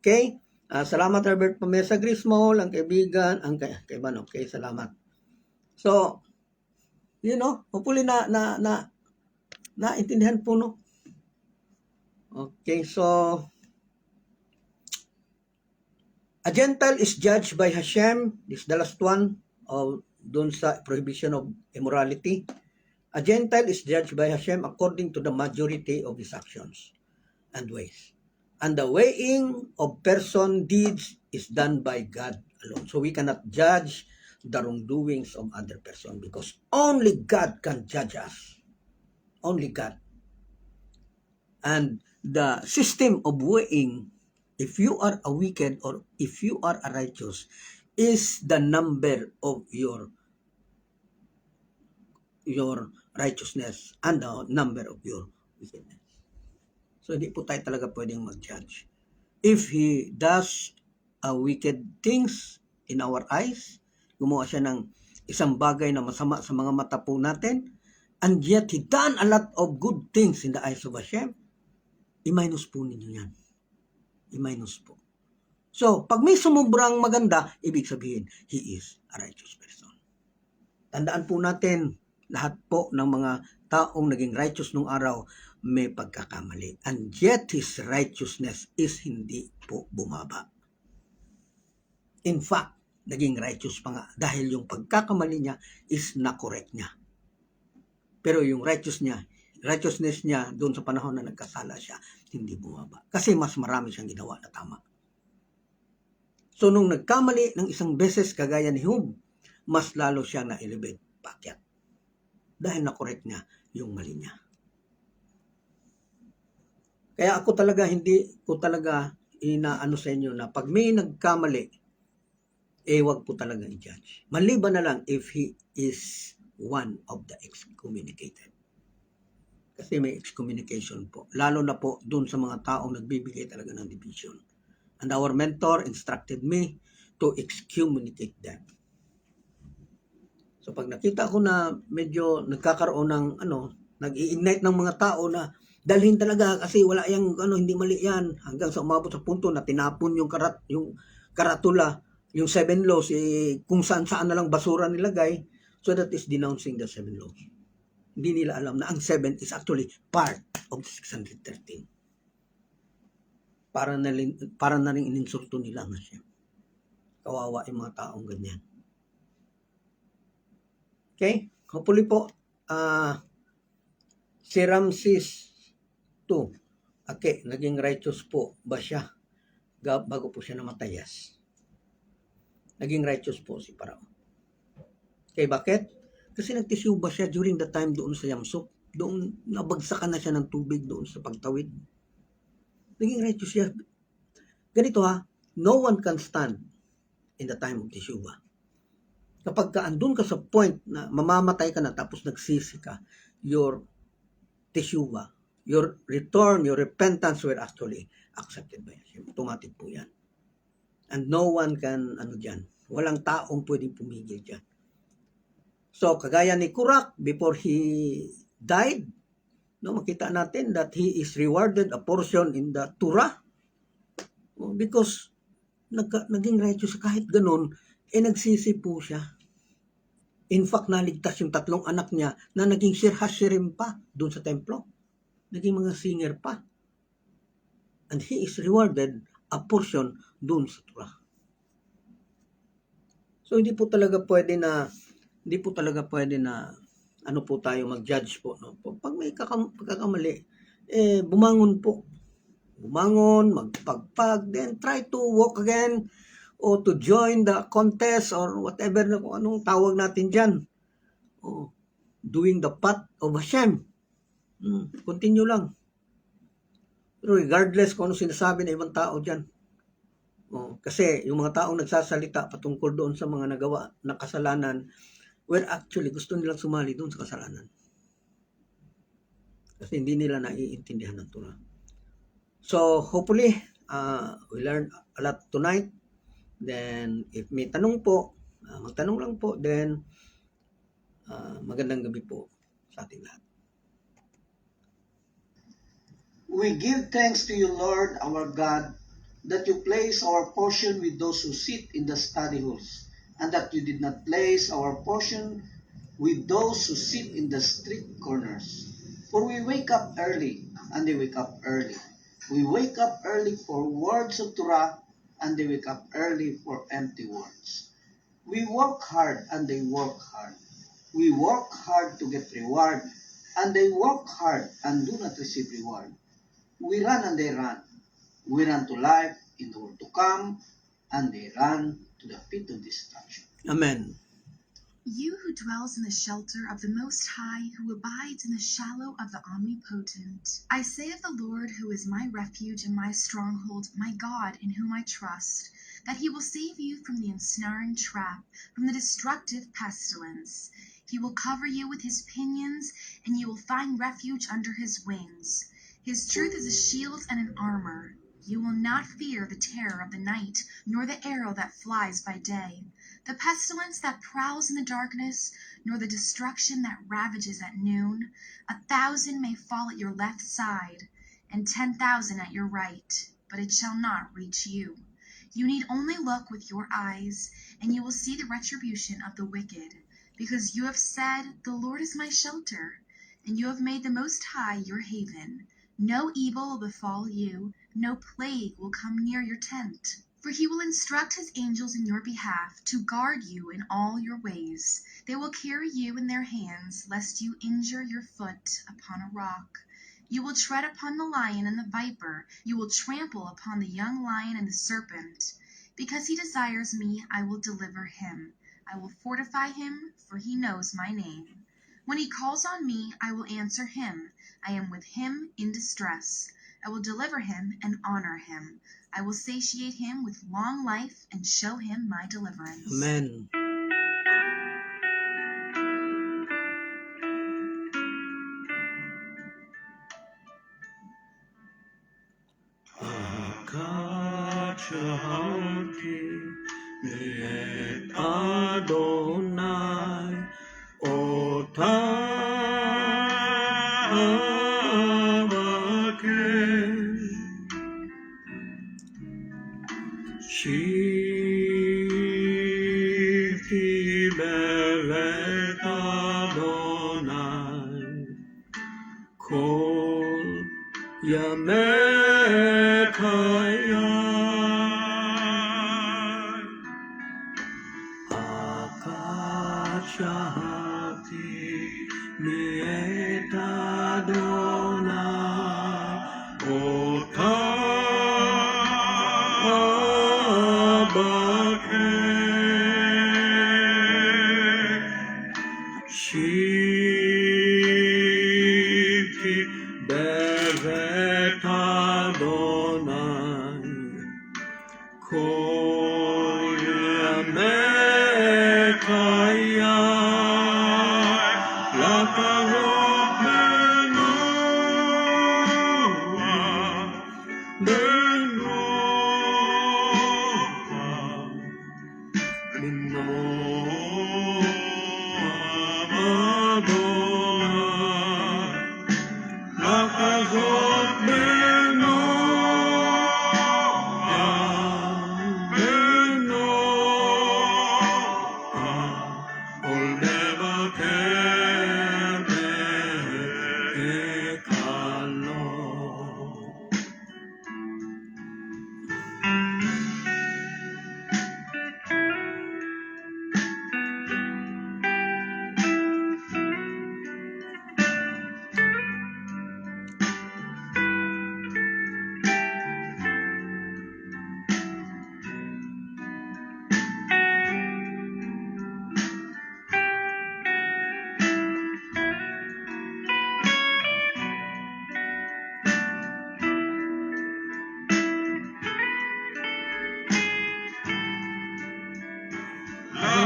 Okay? Salamat Herbert Pamesa Grismol, ang kaibigan, ang kay Ban. Okay, salamat. So, hopefully na intindihan po, no? Okay, so a Gentile is judged by Hashem. This is the last one doon sa prohibition of immorality. A Gentile is judged by Hashem according to the majority of his actions and ways. And the weighing of person deeds is done by God alone. So we cannot judge the wrongdoings of other person because only God can judge us. Only God. And the system of weighing, if you are a wicked or if you are a righteous, is the number of your righteousness and the number of your wickedness. So, hindi po tayo talaga pwedeng mag-judge. If he does wicked things in our eyes, gumawa siya ng isang bagay na masama sa mga mata po natin, and yet he done a lot of good things in the eyes of Hashem, i-minus po ninyo yan. I-minus po. So, pag may sumubrang maganda, ibig sabihin, he is a righteous person. Tandaan po natin, lahat po ng mga taong naging righteous nung araw, may pagkakamali. And yet, his righteousness is hindi po bumaba. In fact, naging righteous pa nga dahil yung pagkakamali niya is na-correct niya. Pero yung righteousness niya doon sa panahon na nagkasala siya, hindi bumaba. Kasi mas marami siyang ginawa na tama. So, nung nagkamali ng isang beses kagaya ni Job, mas lalo siya na-elevate pakyat. Dahil na-correct niya yung mali niya. Kaya ako talaga, hindi ko talaga inaano sa inyo na pag may nagkamali, wag po talaga i-judge. Maliban na lang if he is one of the excommunicated. Kasi may excommunication po. Lalo na po dun sa mga taong nagbibigay talaga ng division. And our mentor instructed me to excommunicate them. So pag nakita ko na medyo nagkakaroon ng Nag-i-ignite ng mga tao na dalhin talaga kasi wala yang hindi mali yan, hanggang sa umabot sa punto na tinapon yung karatula, yung 7 laws, kung saan na lang basura nilagay. So that is denouncing the 7 laws. Hindi nila alam na ang 7 is actually part of the 613. Para na rin ininsulto nila na siya. Kawawa yung mga taong ganyan. Okay? Hopefully po, si Ramses II, naging righteous po ba siya bago po siya namatayas? Naging righteous po si Parao. Okay, bakit? Kasi nagtisyuba siya during the time doon sa Yamsuf. Doon nabagsakan na siya ng tubig doon sa pagtawid. Naging righteous siya. Ganito no one can stand in the time of Teshuvah. Kapag andun ka sa point na mamamatay ka na tapos nagsisi ka, your Teshuvah, your return, your repentance were actually accepted by Hashem. Automatic po yan. And no one can, walang taong pwedeng pumigil dyan. So, kagaya ni Kurak, before he died, makita natin that he is rewarded a portion in the Torah because naging righteous kahit ganun, nagsisi po siya. In fact, naligtas yung 3 anak niya na naging Shir-Hashirim pa doon sa templo. Naging mga singer pa. And he is rewarded a portion doon sa Torah. So, hindi po talaga pwede na po tayo mag-judge po. No? Pag may pagkakamali, bumangon po. Bumangon, magpagpag, then try to walk again o to join the contest or whatever na kung anong tawag natin dyan. Doing the path of Hashem. Continue lang. Pero regardless kung ano sinasabi ng ibang tao dyan. Kasi yung mga taong nagsasalita patungkol doon sa mga nagawa na kasalanan, actually gusto nilang sumali doon sa kasalanan. Kasi hindi nila naiintindihan ng Torah. So, hopefully, we learned a lot tonight. Then, if may tanong po, magtanong lang po. Then, magandang gabi po sa ating lahat. We give thanks to you, Lord, our God, that you place our portion with those who sit in the study halls, and that you did not place our portion with those who sit in the street corners. For we wake up early, and they wake up early. We wake up early for words of Torah, and they wake up early for empty words. We work hard, and they work hard. We work hard to get reward, and they work hard and do not receive reward. We run, and they run. We run to life in the world to come, and they run to the pit of destruction. Amen. You who dwells in the shelter of the Most High, who abides in the shadow of the Omnipotent. I say of the Lord, who is my refuge and my stronghold, my God in whom I trust, that he will save you from the ensnaring trap, from the destructive pestilence. He will cover you with his pinions, and you will find refuge under his wings. His truth is a shield and an armor. You will not fear the terror of the night, nor the arrow that flies by day, the pestilence that prowls in the darkness, nor the destruction that ravages at noon. 1,000 may fall at your left side, and 10,000 at your right, but it shall not reach you. You need only look with your eyes, and you will see the retribution of the wicked, because you have said, "The Lord is my shelter," and you have made the Most High your haven. No evil will befall you, no plague will come near your tent. For he will instruct his angels in your behalf to guard you in all your ways. They will carry you in their hands, lest you injure your foot upon a rock. You will tread upon the lion and the viper. You will trample upon the young lion and the serpent. Because he desires me, I will deliver him. I will fortify him, for he knows my name. When he calls on me, I will answer him. I am with him in distress. I will deliver him and honor him. I will satiate him with long life and show him my deliverance. Amen. Adonai, Otam. Shifty Belet Adonai, Kol Yamekayai, Akashati Miet Adonai, Shifti Beret Adonai, Kol Yamekayai, Lakarot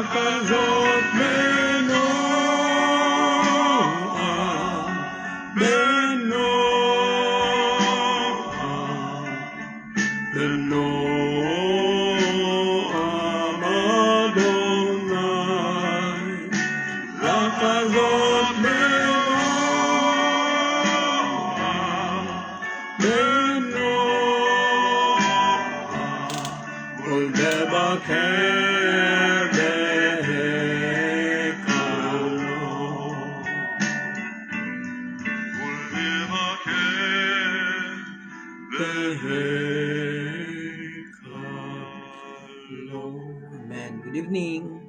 Lakazot Adonai, Lakazot Ol Bebaker Bekalo, Ol Bebaker Bekalo. Amen. Good evening.